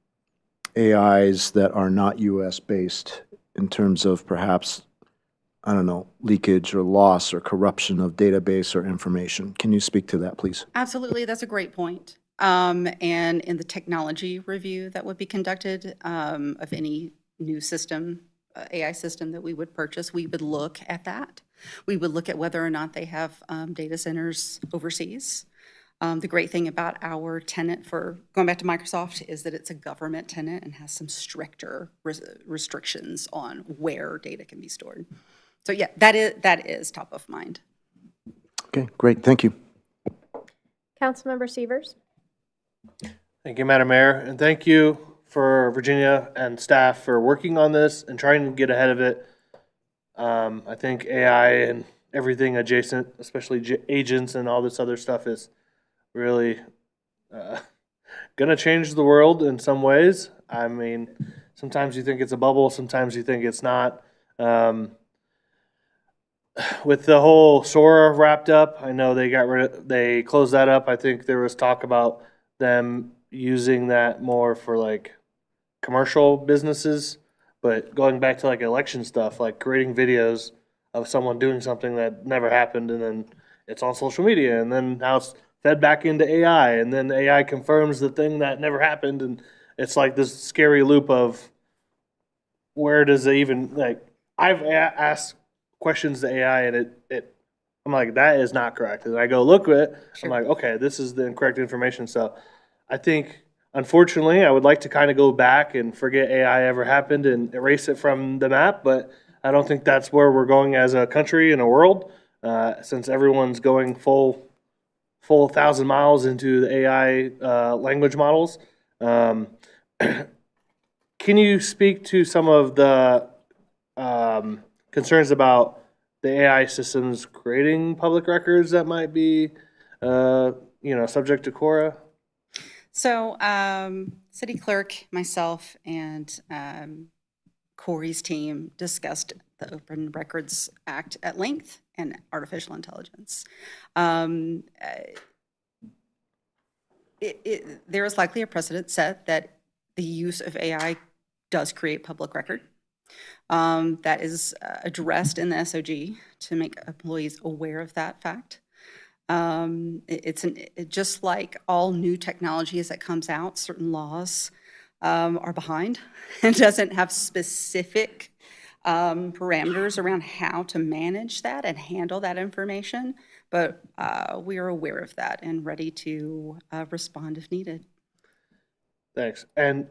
that are not US-based in terms of perhaps, I don't know, leakage or loss or corruption of database or information? Can you speak to that, please? Absolutely, that's a great point. And in the technology review that would be conducted of any new system, AI system that we would purchase, we would look at that. We would look at whether or not they have data centers overseas. The great thing about our tenant for, going back to Microsoft, is that it's a government tenant and has some stricter restrictions on where data can be stored. So yeah, that is top of mind. Okay, great, thank you. Councilmember Severs? Thank you, Madam Mayor, and thank you for Virginia and staff for working on this and trying to get ahead of it. I think AI and everything adjacent, especially agents and all this other stuff, is really gonna change the world in some ways. I mean, sometimes you think it's a bubble, sometimes you think it's not. With the whole Sora wrapped up, I know they closed that up. I think there was talk about them using that more for like commercial businesses, but going back to like election stuff, like creating videos of someone doing something that never happened, and then it's on social media, and then now it's fed back into AI, and then AI confirms the thing that never happened, and it's like this scary loop of where does it even, like, I've asked questions to AI, and I'm like, that is not correct. And I go look at it, I'm like, okay, this is the incorrect information. So I think, unfortunately, I would like to kind of go back and forget AI ever happened and erase it from the map, but I don't think that's where we're going as a country and a world, since everyone's going full 1,000 miles into the AI language models. Can you speak to some of the concerns about the AI systems creating public records that might be, subject to Cora? So, city clerk, myself, and Corey's team discussed the Open Records Act at length and artificial intelligence. There is likely a precedent set that the use of AI does create public record. That is addressed in the SOG to make employees aware of that fact. Just like all new technology as it comes out, certain laws are behind and doesn't have specific parameters around how to manage that and handle that information. But we are aware of that and ready to respond if needed. Thanks. And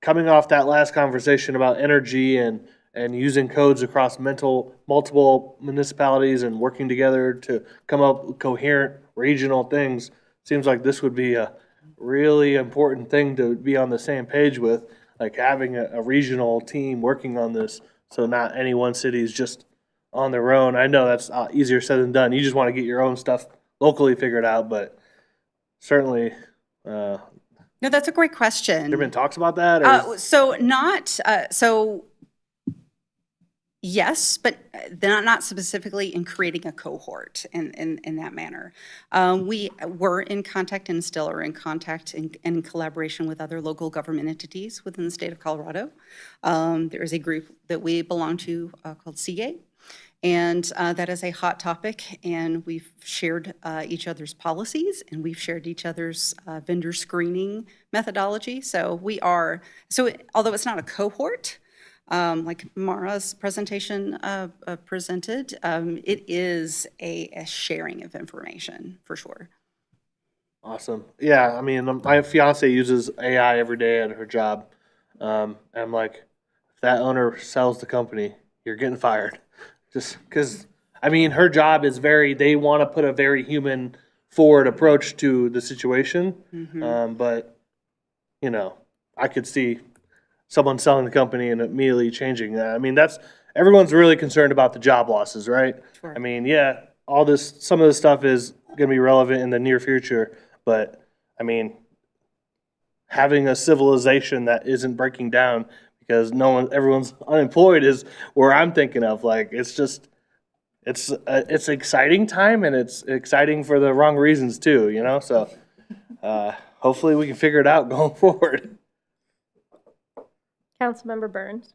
coming off that last conversation about energy and using codes across multiple municipalities and working together to come up with coherent regional things, seems like this would be a really important thing to be on the same page with, like having a regional team working on this, so not any one city is just on their own. I know that's easier said than done. You just want to get your own stuff locally figured out, but certainly No, that's a great question. there been talks about that? Or Yes, but they're not specifically in creating a cohort in that manner. We were in contact and still are in contact in collaboration with other local government entities within the state of Colorado. There is a group that we belong to called CA, and that is a hot topic, and we've shared each other's policies, and we've shared each other's vendor screening methodology. So although it's not a cohort, like Mara's presentation presented, it is a sharing of information for sure. Awesome. Yeah, I mean, my fiance uses AI every day at her job. And I'm like, if that owner sells the company, you're getting fired. Just because, I mean, her job is they want to put a very human forward approach to the situation. But, I could see someone selling the company and immediately changing that. I mean, everyone's really concerned about the job losses, right? Sure. I mean, yeah, some of this stuff is going to be relevant in the near future, but I mean, having a civilization that isn't breaking down because everyone's unemployed is where I'm thinking of. Like, it's exciting time, and it's exciting for the wrong reasons too, you know? So hopefully we can figure it out going forward. Councilmember Burns.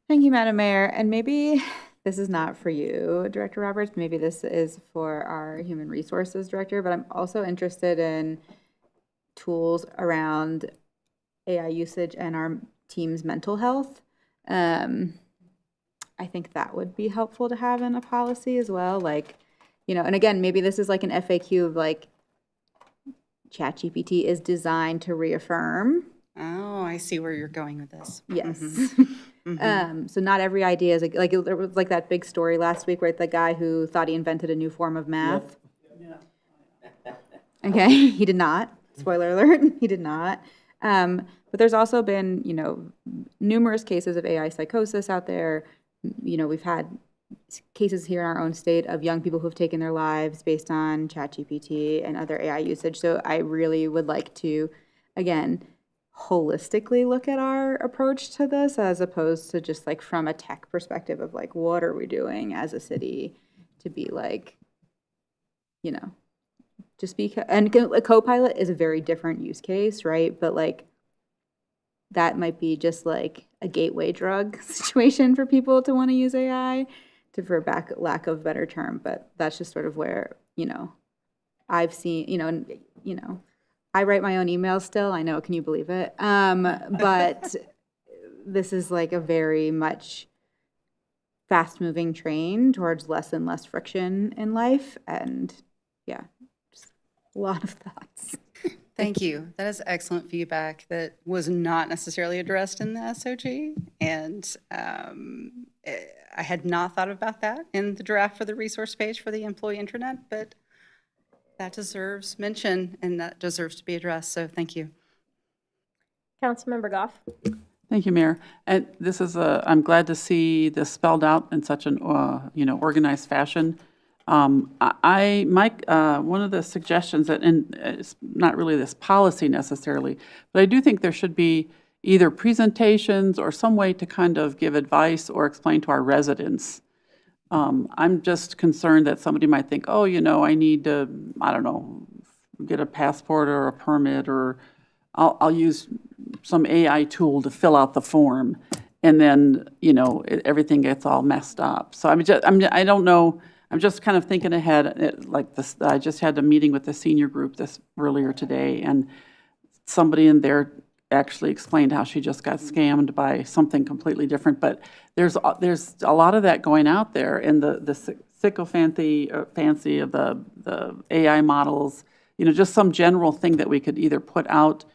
Thank you, Madam Mayor. And maybe this is not for you, Director Roberts. Maybe this is for our Human Resources Director, but I'm also interested in tools around AI usage and our team's mental health. I think that would be helpful to have in a policy as well. Like, you know, and again, maybe this is like an FAQ of like, ChatGPT is designed to reaffirm. Oh, I see where you're going with this. Yes. Mhm. So not every idea is like there was like that big story last week where the guy who thought he invented a new form of math. Okay, he did not. Spoiler alert, he did not. But there's also been, you know, numerous cases of AI psychosis out there. You know, we've had cases here in our own state of young people who've taken their lives based on ChatGPT and other AI usage. So I really would like to, again, holistically look at our approach to this as opposed to just like from a tech perspective of like, what are we doing as a city to be like, you know, just because, and a co-pilot is a very different use case, right? But like, that might be just like a gateway drug situation for people to want to use AI, for lack of a better term. But that's just sort of where, you know, I've seen, you know, I write my own emails still. I know, can you believe it? But this is like a very much fast-moving train towards less and less friction in life. And yeah, just a lot of thoughts. Thank you. That is excellent feedback that was not necessarily addressed in the SOG. And I had not thought about that in the draft for the resource page for the employee intranet, but that deserves mention and that deserves to be addressed. So thank you. Councilmember Goff. Thank you, Mayor. And this is I'm glad to see this spelled out in such an you know, organized fashion. Mike, one of the suggestions that, and it's not really this policy necessarily, but I do think there should be either presentations or some way to kind of give advice or explain to our residents. I'm just concerned that somebody might think, oh, you know, I need to, I don't know, get a passport or a permit, or I'll use some AI tool to fill out the form, and then, you know, everything gets all messed up. So I don't know. I'm just kind of thinking ahead, like this. I just had a meeting with the senior group earlier today, and somebody in there actually explained how she just got scammed by something completely different. But there's a lot of that going out there, and the sycophancy of the AI models. You know, just some general thing that we could either put out,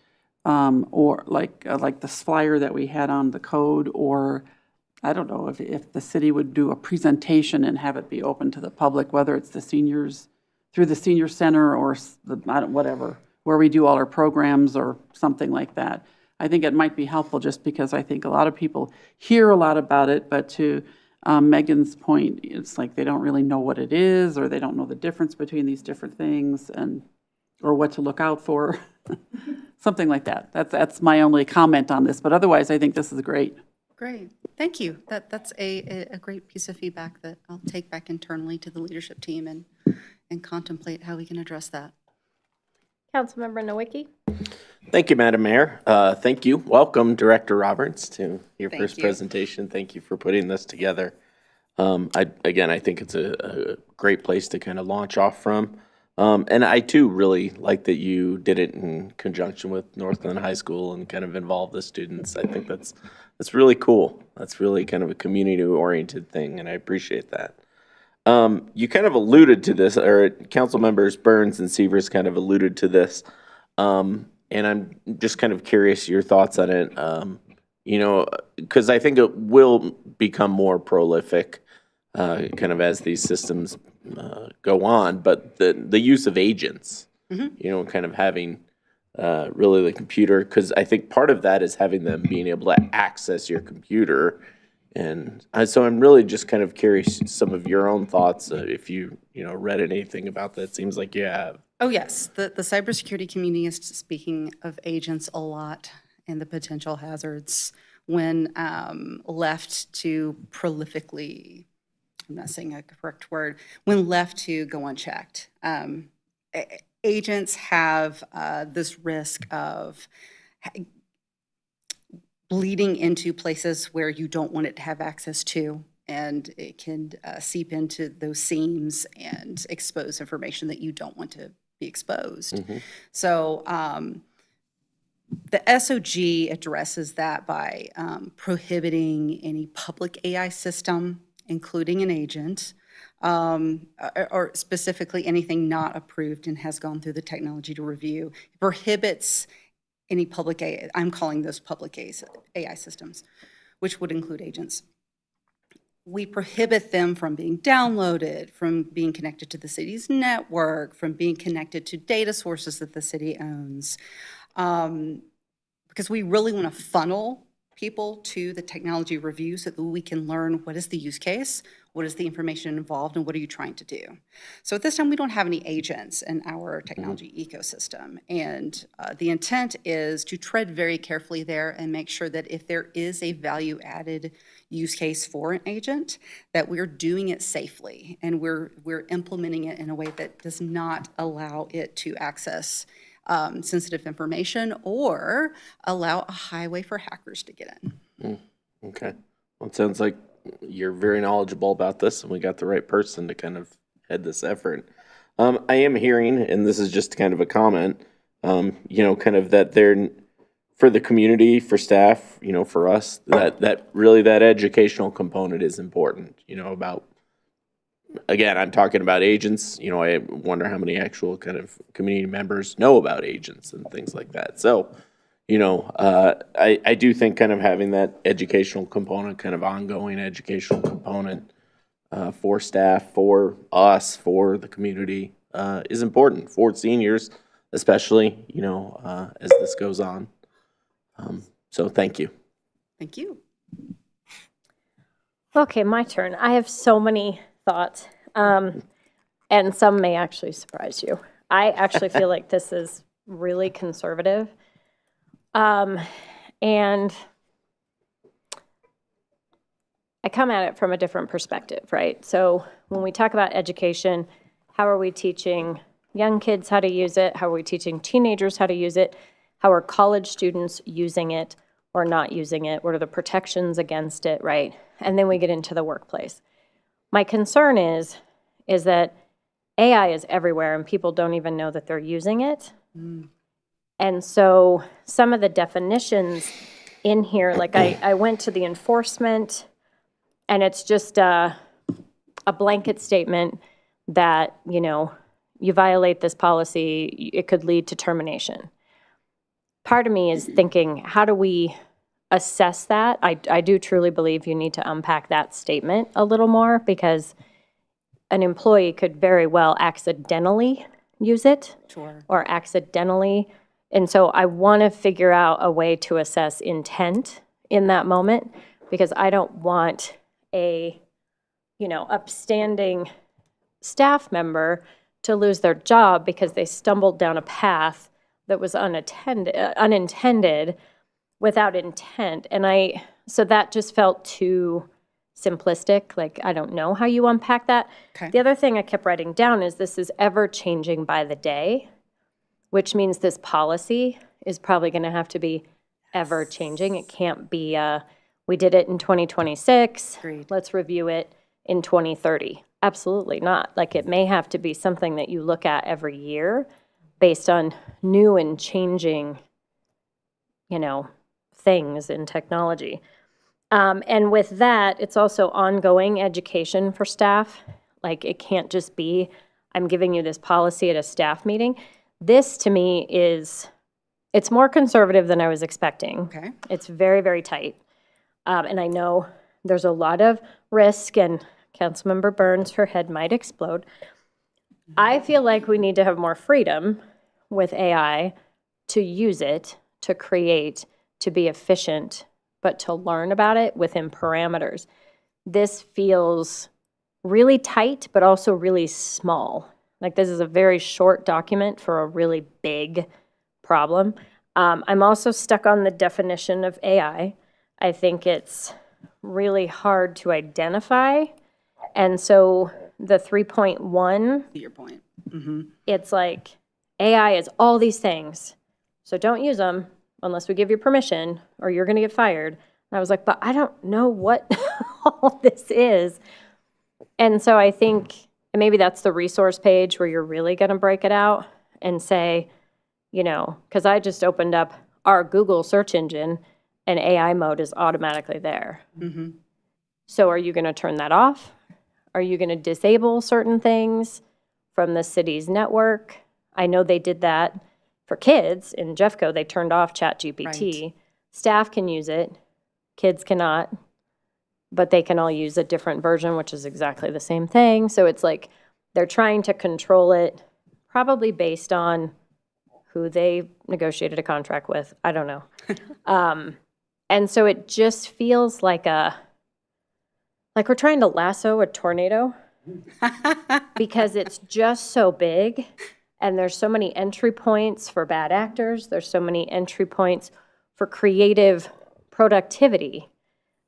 or like this flyer that we had on the code, or I don't know if the city would do a presentation and have it be open to the public, whether it's the seniors through the senior center or whatever, where we do all our programs or something like that. I think it might be helpful, just because I think a lot of people hear a lot about it, but to Megan's point, it's like they don't really know what it is, or they don't know the difference between these different things, or what to look out for. Something like that. That's my only comment on this, but otherwise I think this is great. Great. Thank you. That's a great piece of feedback that I'll take back internally to the leadership team and contemplate how we can address that. Councilmember Nowicki. Thank you, Madam Mayor. Thank you. Welcome, Director Roberts, to your Thank first you. presentation. Thank you for putting this together. I think it's a great place to kind of launch off from. And I too really like that you did it in conjunction with Northglenn High School and kind of involve the students. I think that's really cool. That's really kind of a community-oriented thing, and I appreciate that. You kind of alluded to this, or council members Burns and Severs kind of alluded to this, and I'm just kind of curious your thoughts on it. You know, because I think it will become more prolific, kind of as these systems go on. But the use of agents, you know, kind of having really the computer, because I think part of that is having them being able to access your computer. And so I'm really just kind of curious some of your own thoughts, if you read anything about that. Seems like you have. Oh, yes. The cybersecurity community is speaking of agents a lot and the potential hazards when left to prolifically, I'm not saying a correct word, when left to go unchecked. Agents have this risk of bleeding into places where you don't want it to have access to, and it can seep into those seams and expose information that you don't want to be exposed. So the SOG addresses that by prohibiting any public AI system, including an agent, or specifically anything not approved and has gone through the technology to review. It prohibits any public AI, I'm calling those public AI systems, which would include agents. We prohibit them from being downloaded, from being connected to the city's network, from being connected to data sources that the city owns, because we really want to funnel people to the technology review so that we can learn what is the use case, what is the information involved, and what are you trying to do. So at this time, we don't have any agents in our technology ecosystem. And the intent is to tread very carefully there and make sure that if there is a value-added use case for an agent, that we're doing it safely and we're implementing it in a way that does not allow it to access sensitive information or allow a highway for hackers to get in. Okay. Well, it sounds like you're very knowledgeable about this, and we got the right person to kind of head this effort. I am hearing, and this is just kind of a comment, kind of that they're, for the community, for staff, for us, that really that educational component is important, about, again, I'm talking about agents, I wonder how many actual kind of community members know about agents and things like that. So, I do think kind of having that educational component, kind of ongoing educational component for staff, for us, for the community is important, for seniors especially, as this goes on. So thank you. Thank you. Okay, my turn. I have so many thoughts, and some may actually surprise you. I actually feel like this is really conservative. And I come at it from a different perspective, right? So when we talk about education, how are we teaching young kids how to use it? How are we teaching teenagers how to use it? How are college students using it or not using it? What are the protections against it, right? And then we get into the workplace. My concern is that AI is everywhere and people don't even know that they're using it. And so some of the definitions in here, like I went to the enforcement, and it's just a blanket statement that, you violate this policy, it could lead to termination. Part of me is thinking, how do we assess that? I do truly believe you need to unpack that statement a little more, because an employee could very well accidentally use it. Sure. Or accidentally. And so I want to figure out a way to assess intent in that moment, because I don't want a, upstanding staff member to lose their job because they stumbled down a path that was unintended without intent. And so that just felt too simplistic. Like, I don't know how you unpack that. Okay. The other thing I kept writing down is this is ever changing by the day, which means this policy is probably going to have to be ever changing. It can't be, we did it in 2026. Agreed. Let's review it in 2030. Absolutely not. Like, it may have to be something that you look at every year based on new and changing, things in technology. And with that, it's also ongoing education for staff. Like, it can't just be, I'm giving you this policy at a staff meeting. This, to me, it's more conservative than I was expecting. Okay. It's very, very tight. And I know there's a lot of risk, and Councilmember Burns, her head might explode. I feel like we need to have more freedom with AI to use it, to create, to be efficient, but to learn about it within parameters. This feels really tight, but also really small. Like this is a very short document for a really big problem. I'm also stuck on the definition of AI. I think it's really hard to identify. And so the 3.1, To your point. it's like AI is all these things. So don't use them unless we give you permission or you're going to get fired. And I was like, but I don't know what all this is. And so I think and maybe that's the resource page where you're really going to break it out and say, because I just opened up our Google search engine and AI mode is automatically there. Mm-hmm. So are you going to turn that off? Are you going to disable certain things from the city's network? I know they did that for kids in Jeffco. They turned off ChatGPT. Right. Staff can use it. Kids cannot. But they can all use a different version, which is exactly the same thing. So it's like they're trying to control it probably based on who they negotiated a contract with. I don't know. And so it just feels like we're trying to lasso a tornado because it's just so big and there's so many entry points for bad actors. There's so many entry points for creative productivity.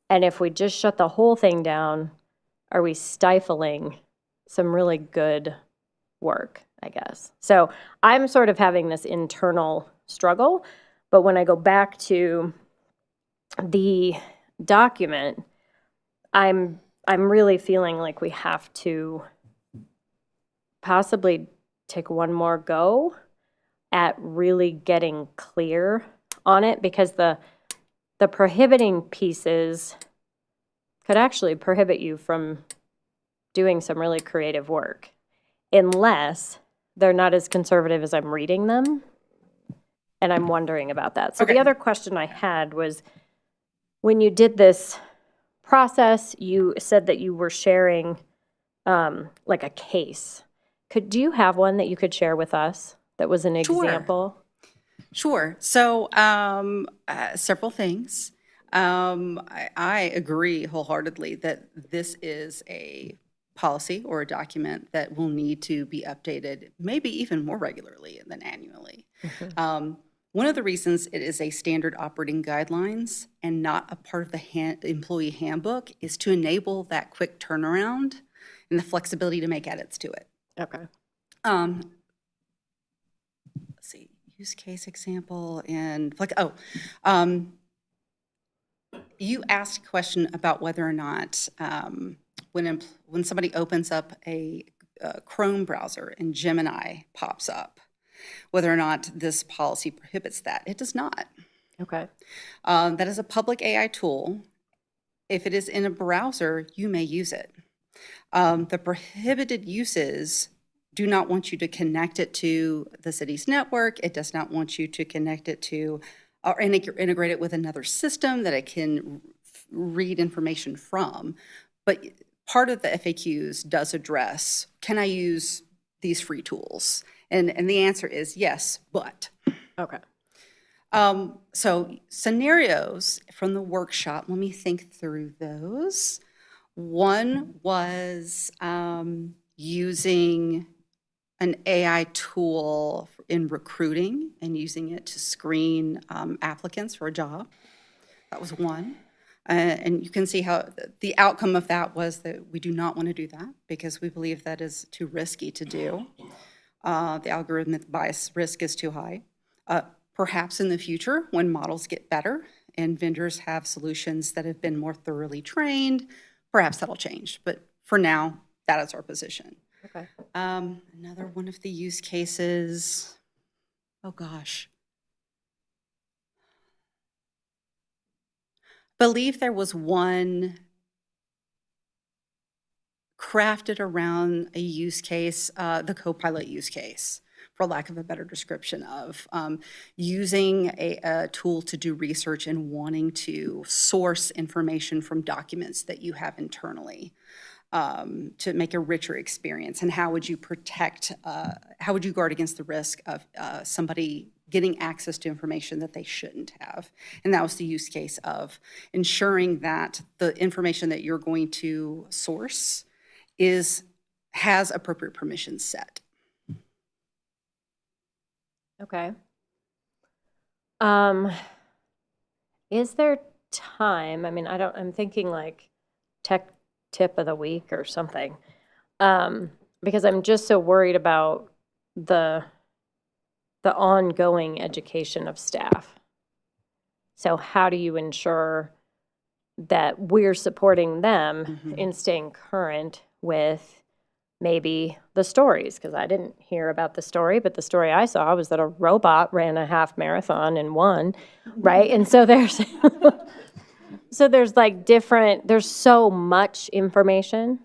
And if we just shut the whole thing down, are we stifling some really good work, I guess? So I'm sort of having this internal struggle, but when I go back to the document, I'm really feeling like we have to possibly take one more go at really getting clear on it, because the prohibiting pieces could actually prohibit you from doing some really creative work unless they're not as conservative as I'm reading them. And I'm wondering about that. So the other question I had was, when you did this process, you said that you were sharing like a case. Do you have one that you could share with us that was an Sure. example? Sure. So several things. I agree wholeheartedly that this is a policy or a document that will need to be updated, maybe even more regularly than annually. One of the reasons it is a standard operating guidelines and not a part of the employee handbook is to enable that quick turnaround and the flexibility to make edits to it. Okay. Let's see, use case example and you asked a question about whether or not when somebody opens up a Chrome browser and Gemini pops up, whether or not this policy prohibits that. It does not. Okay. That is a public AI tool. If it is in a browser, you may use it. The prohibited uses do not want you to connect it to the city's network. It does not want you to connect it to or integrate it with another system that it can read information from. But part of the FAQs does address, can I use these free tools? And the answer is yes, but. Okay. So scenarios from the workshop, let me think through those. One was using an AI tool in recruiting and using it to screen applicants for a job. That was one. And you can see how the outcome of that was that we do not want to do that because we believe that is too risky to do. The algorithmic bias risk is too high. Perhaps in the future, when models get better and vendors have solutions that have been more thoroughly trained, perhaps that'll change. But for now, that is our position. Okay. Another one of the use cases, oh gosh. Believe there was one crafted around a use case, the Copilot use case, for lack of a better description of using a tool to do research and wanting to source information from documents that you have internally to make a richer experience. And how would you protect, how would you guard against the risk of somebody getting access to information that they shouldn't have. And that was the use case of ensuring that the information that you're going to source has appropriate permissions set. Okay. Is there time? I mean, I'm thinking like tech tip of the week or something. Because I'm just so worried about the ongoing education of staff. So how do you ensure that we're supporting them in staying current with maybe the stories? Because I didn't hear about the story, but the story I saw was that a robot ran a half marathon and won, right? And so there's there's so much information.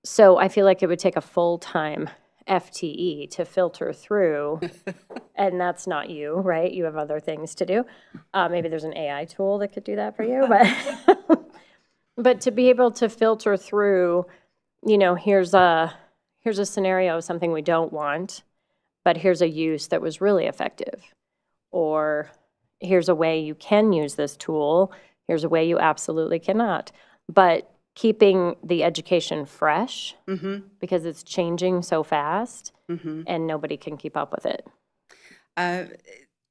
So I feel like it would take a full-time FTE to filter through, and that's not you, right? You have other things to do. Maybe there's an AI tool that could do that for you, but to be able to filter through, here's a scenario of something we don't want, but here's a use that was really effective, or here's a way you can use this tool, here's a way you absolutely cannot. But keeping the education fresh because it's changing so fast and nobody can keep up with it.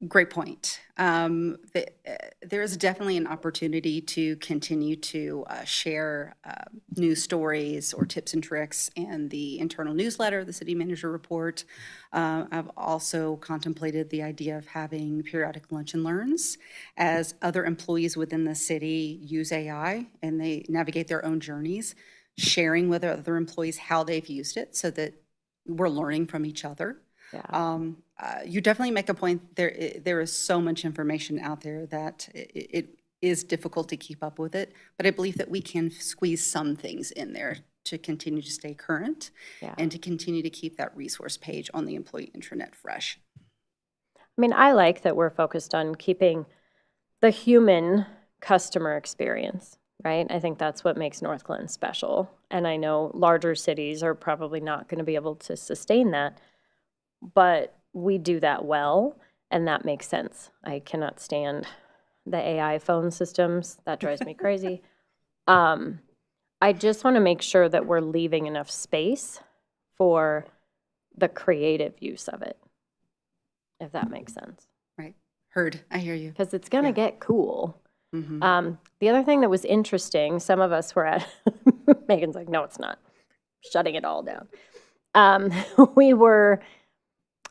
Great point. There is definitely an opportunity to continue to share news stories or tips and tricks in the internal newsletter, the city manager report. I've also contemplated the idea of having periodic lunch and learns as other employees within the city use AI and they navigate their own journeys, sharing with other employees how they've used it so that we're learning from each other. Yeah. You definitely make a point. There is so much information out there that it is difficult to keep up with it, but I believe that we can squeeze some things in there to continue to stay current and to continue to keep that resource page on the employee intranet fresh. I mean, I like that we're focused on keeping the human customer experience, right? I think that's what makes Northglenn special. And I know larger cities are probably not going to be able to sustain that, but we do that well, and that makes sense. I cannot stand the AI phone systems. That drives me crazy. I just want to make sure that we're leaving enough space for the creative use of it, if that makes sense. Right. Heard. I hear you. Because it's going to get cool. The other thing that was interesting, some of us were at, Megan's like, no, it's not. Shutting it all down. We were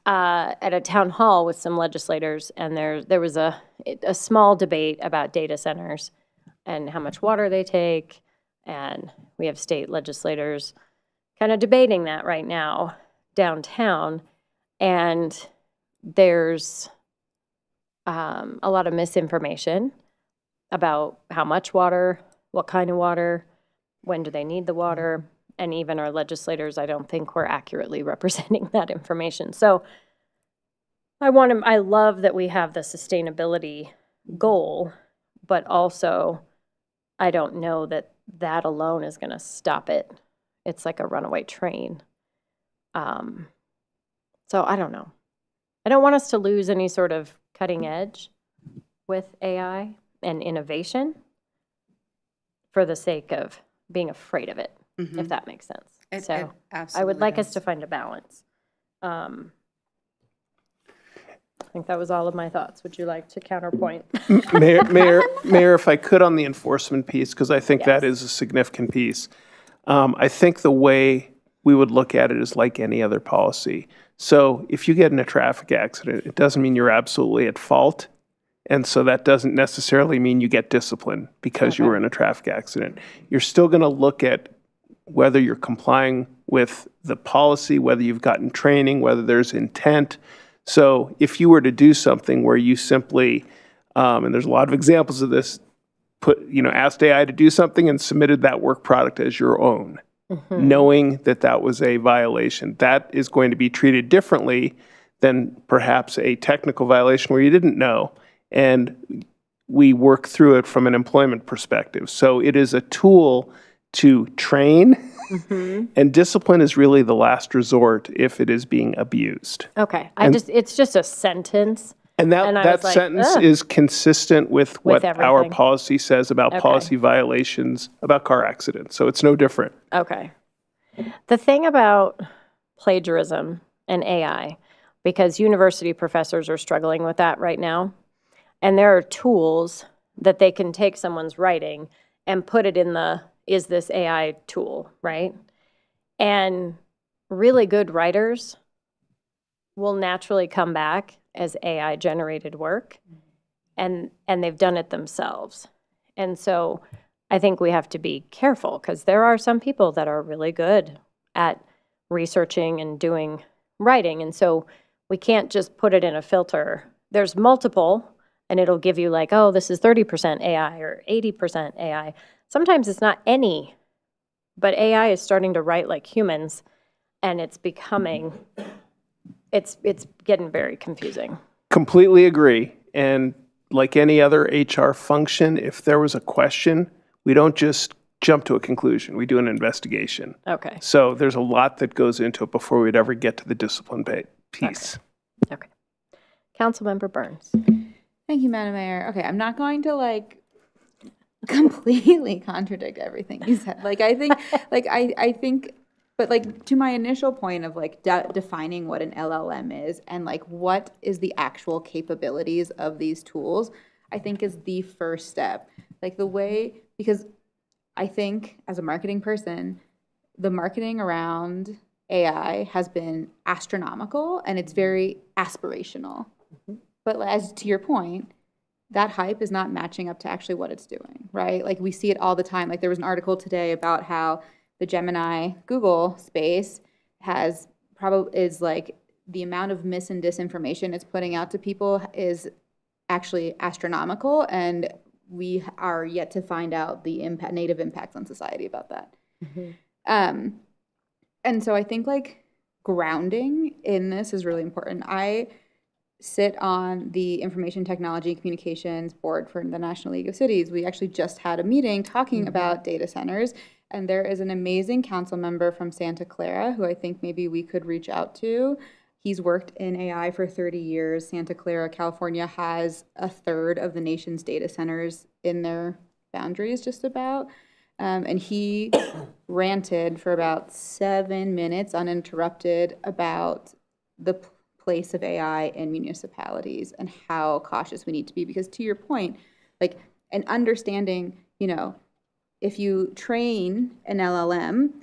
at a town hall with some legislators, and there was a small debate about data centers and how much water they take, and we have state legislators kind of debating that right now downtown, and there's a lot of misinformation about how much water, what kind of water, when do they need the water. And even our legislators, I don't think were accurately representing that information. So I love that we have the sustainability goal, but also I don't know that that alone is going to stop it. It's like a runaway train. So I don't know. I don't want us to lose any sort of cutting edge with AI and innovation for the sake of being afraid of it. If that makes sense. So I would like us to find a balance. I think that was all of my thoughts. Would you like to counterpoint? Mayor, if I could on the enforcement piece, because I think that is a significant piece. I think the way we would look at it is like any other policy. So if you get in a traffic accident, it doesn't mean you're absolutely at fault. And so that doesn't necessarily mean you get disciplined because you were in a traffic accident. You're still going to look at whether you're complying with the policy, whether you've gotten training, whether there's intent. So if you were to do something where you simply, and there's a lot of examples of this, asked AI to do something and submitted that work product as your own, knowing that that was a violation, that is going to be treated differently than perhaps a technical violation where you didn't know. And we work through it from an employment perspective. So it is a tool to train And discipline is really the last resort if it is being abused. Okay, And- it's just a sentence. And that, And I that was like, sentence ugh. is consistent with what our everything. policy says about Okay. policy violations about car accidents. So it's no different. Okay. The thing about plagiarism and AI, because university professors are struggling with that right now, and there are tools that they can take someone's writing and put it in the, is this AI tool, right? And really good writers will naturally come back as AI generated work, and they've done it themselves. And so I think we have to be careful, because there are some people that are really good at researching and doing writing. And so we can't just put it in a filter. There's multiple, and it'll give you like, oh, this is 30% AI or 80% AI. Sometimes it's not any, but AI is starting to write like humans, and it's becoming, it's getting very confusing. Completely agree. And like any other HR function, if there was a question, we don't just jump to a conclusion. We do an investigation. Okay. So there's a lot that goes into it before we'd ever get to the discipline piece. Okay. Councilmember Burns. Thank you, Madam Mayor. Okay, I'm not going to like completely contradict everything you said. Like, I think, I think, but like to my initial point of like defining what an LLM is and like what is the actual capabilities of these tools, I think is the first step. Like the way, because I think as a marketing person, the marketing around AI has been astronomical and it's very aspirational. But as to your point, that hype is not matching up to actually what it's doing, right? Like we see it all the time. Like there was an article today about how the Gemini Google space has is like the amount of mis and disinformation it's putting out to people is actually astronomical, and we are yet to find out the negative impacts on society about that. And so I think like grounding in this is really important. I sit on the Information Technology and Communications Board for the National League of Cities. We actually just had a meeting talking about data centers, and there is an amazing council member from Santa Clara who I think maybe we could reach out to. He's worked in AI for 30 years. Santa Clara, California has a third of the nation's data centers in their boundaries, just about. And he ranted for about 7 minutes uninterrupted about the place of AI in municipalities and how cautious we need to be. Because to your point, like an understanding, you know, if you train an LLM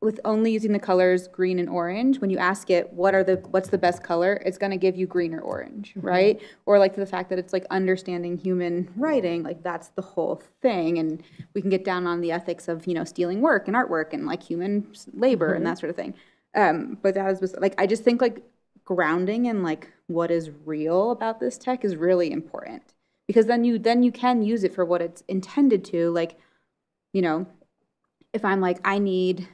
with only using the colors green and orange, when you ask it what's the best color, it's going to give you green or orange, right? Or like the fact that it's like understanding human writing, like that's the whole thing. And we can get down on the ethics of, you know, stealing work and artwork and like human labor and that sort of thing. But that was like, I just think like grounding in like what is real about this tech is really important, because then you can use it for what it's intended to. Like, you know, if I'm like, I need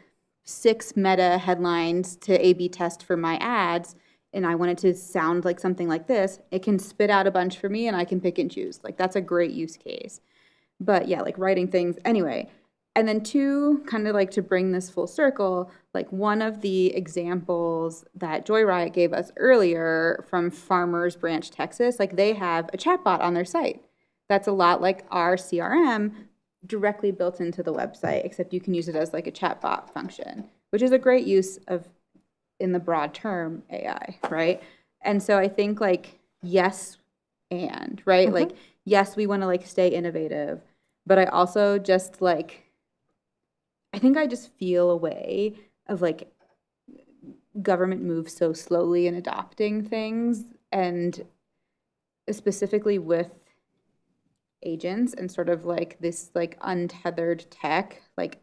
6 meta headlines to A/B test for my ads, and I want it to sound like something like this, it can spit out a bunch for me and I can pick and choose. Like that's a great use case. But yeah, like writing things anyway. And then 2, kind of like to bring this full circle, like one of the examples that Joy Riot gave us earlier from Farmers Branch, Texas, like they have a chatbot on their site. That's a lot like our CRM, directly built into the website, except you can use it as like a chatbot function, which is a great use of, in the broad term, AI, right? And so I think like, yes, and, right? Like, yes, we want to like stay innovative, but I also just like, I think I just feel a way of like government moves so slowly in adopting things, and specifically with agents and sort of like this like untethered tech, like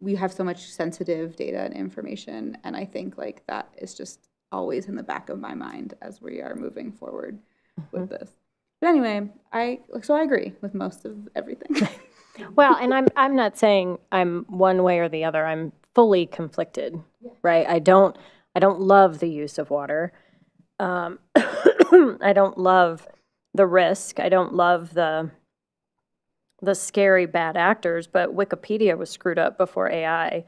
we have so much sensitive data and information, and I think like that is just always in the back of my mind as we are moving forward with this. But anyway, I agree with most of everything. Well, and I'm not saying I'm one way or the other. I'm fully conflicted, right? I don't love the use of water. I don't love the risk. I don't love the the scary bad actors, but Wikipedia was screwed up before AI.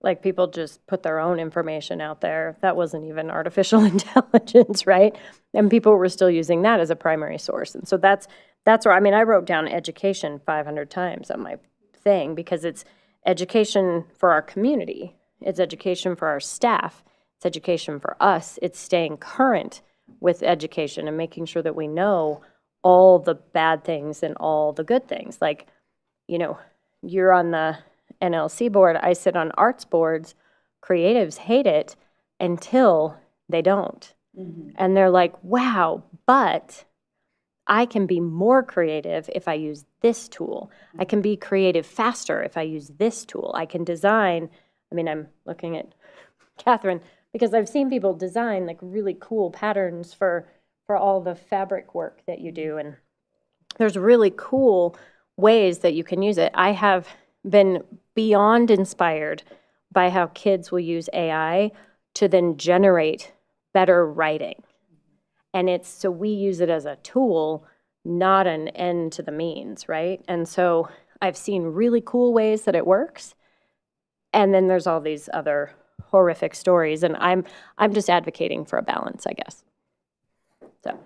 Like, people just put their own information out there. That wasn't even artificial intelligence, right? And people were still using that as a primary source. And so that's where, I mean, I wrote down education 500 times on my thing, because it's education for our community. It's education for our staff. It's education for us. It's staying current with education and making sure that we know all the bad things and all the good things. Like, you know, you're on the NLC board, I sit on arts boards. Creatives hate it until they don't. And they're like, wow, but I can be more creative if I use this tool. I can be creative faster if I use this tool. I can design, I mean, I'm looking at Catherine, because I've seen people design like really cool patterns for all the fabric work that you do. And there's really cool ways that you can use it. I have been beyond inspired by how kids will use AI to then generate better writing. And it's, so we use it as a tool, not an end to the means, right? And so I've seen really cool ways that it works. And then there's all these other horrific stories, and I'm just advocating for a balance, I guess. So,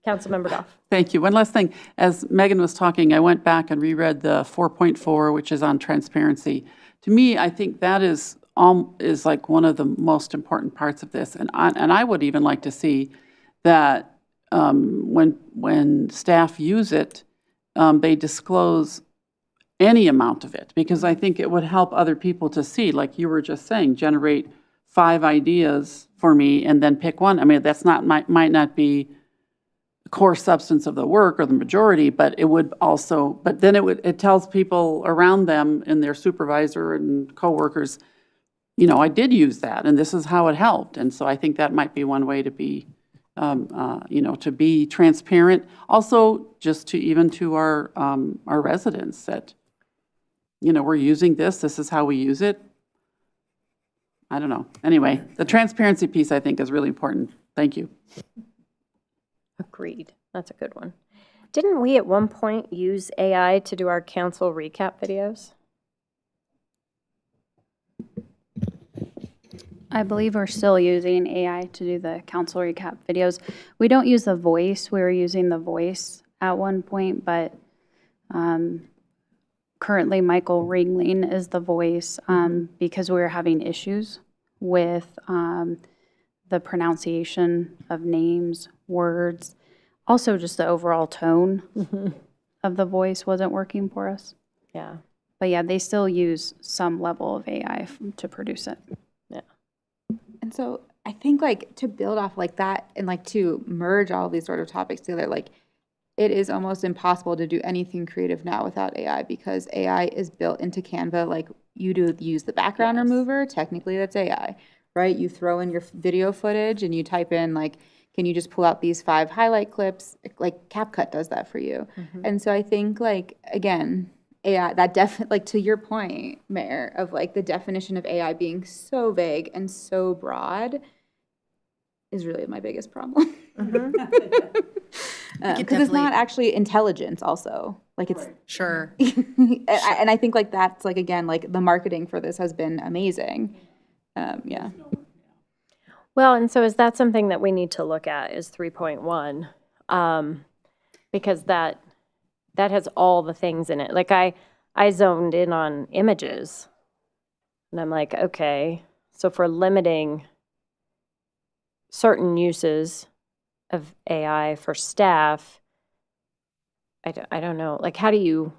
Councilmember Goff. Thank you. One last thing. As Megan was talking, I went back and reread the 4.4, which is on transparency. To me, I think that is like one of the most important parts of this. And I would even like to see that when staff use it, they disclose any amount of it, because I think it would help other people to see, like you were just saying, generate 5 ideas for me and then pick one. I mean, that's not might not be the core substance of the work or the majority, but it would also, but then it tells people around them and their supervisor and coworkers, you know, I did use that and this is how it helped. And so I think that might be one way to be, you know, to be transparent. Also, just to even to our residents that, you know, we're using this. This is how we use it. I don't know. Anyway, the transparency piece I think is really important. Thank you. Agreed. That's a good one. Didn't we at one point use AI to do our council recap videos? I believe we're still using AI to do the council recap videos. We don't use the voice. We were using the voice at one point, but currently Michael Ringling is the voice because we were having issues with the pronunciation of names, words. Also, just the overall tone of the voice wasn't working for us. Yeah. But yeah, they still use some level of AI to produce it. Yeah. And so I think like to build off like that and like to merge all of these sort of topics together, like it is almost impossible to do anything creative now without AI, because AI is built into Canva. Like you do use the background remover, technically that's AI, right? You throw in your video footage and you type in like, can you just pull out these 5 highlight clips? Like CapCut does that for you. And so I think like, again, AI, that definitely, like to your point, Mayor, of like the definition of AI being so vague and so broad is really my biggest problem. Because it's not actually intelligence also. Like it's Sure. and I think like that's like, again, like the marketing for this has been amazing. Yeah. Well, and so is that something that we need to look at is 3.1? Because that has all the things in it. Like I zoned in on images and I'm like, okay, so for limiting certain uses of AI for staff, I don't know, like how do you,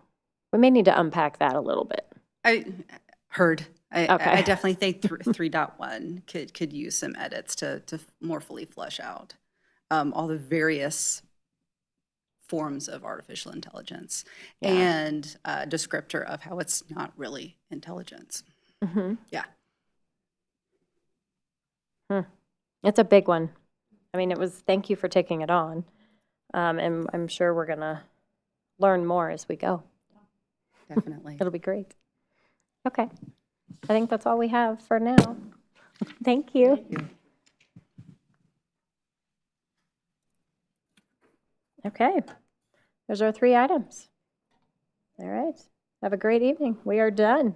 we may need to unpack that a little bit. I heard. Okay. I definitely think 3.1 could use some edits to more fully flesh out all the various forms of artificial intelligence and a descriptor of how it's not really intelligence. Yeah. It's a big one. I mean, thank you for taking it on. And I'm sure we're going to learn more as we go. Definitely. It'll be great. Okay. I think that's all we have for now. Thank you. Thank you. Okay. Those are 3 items. All right. Have a great evening. We are done.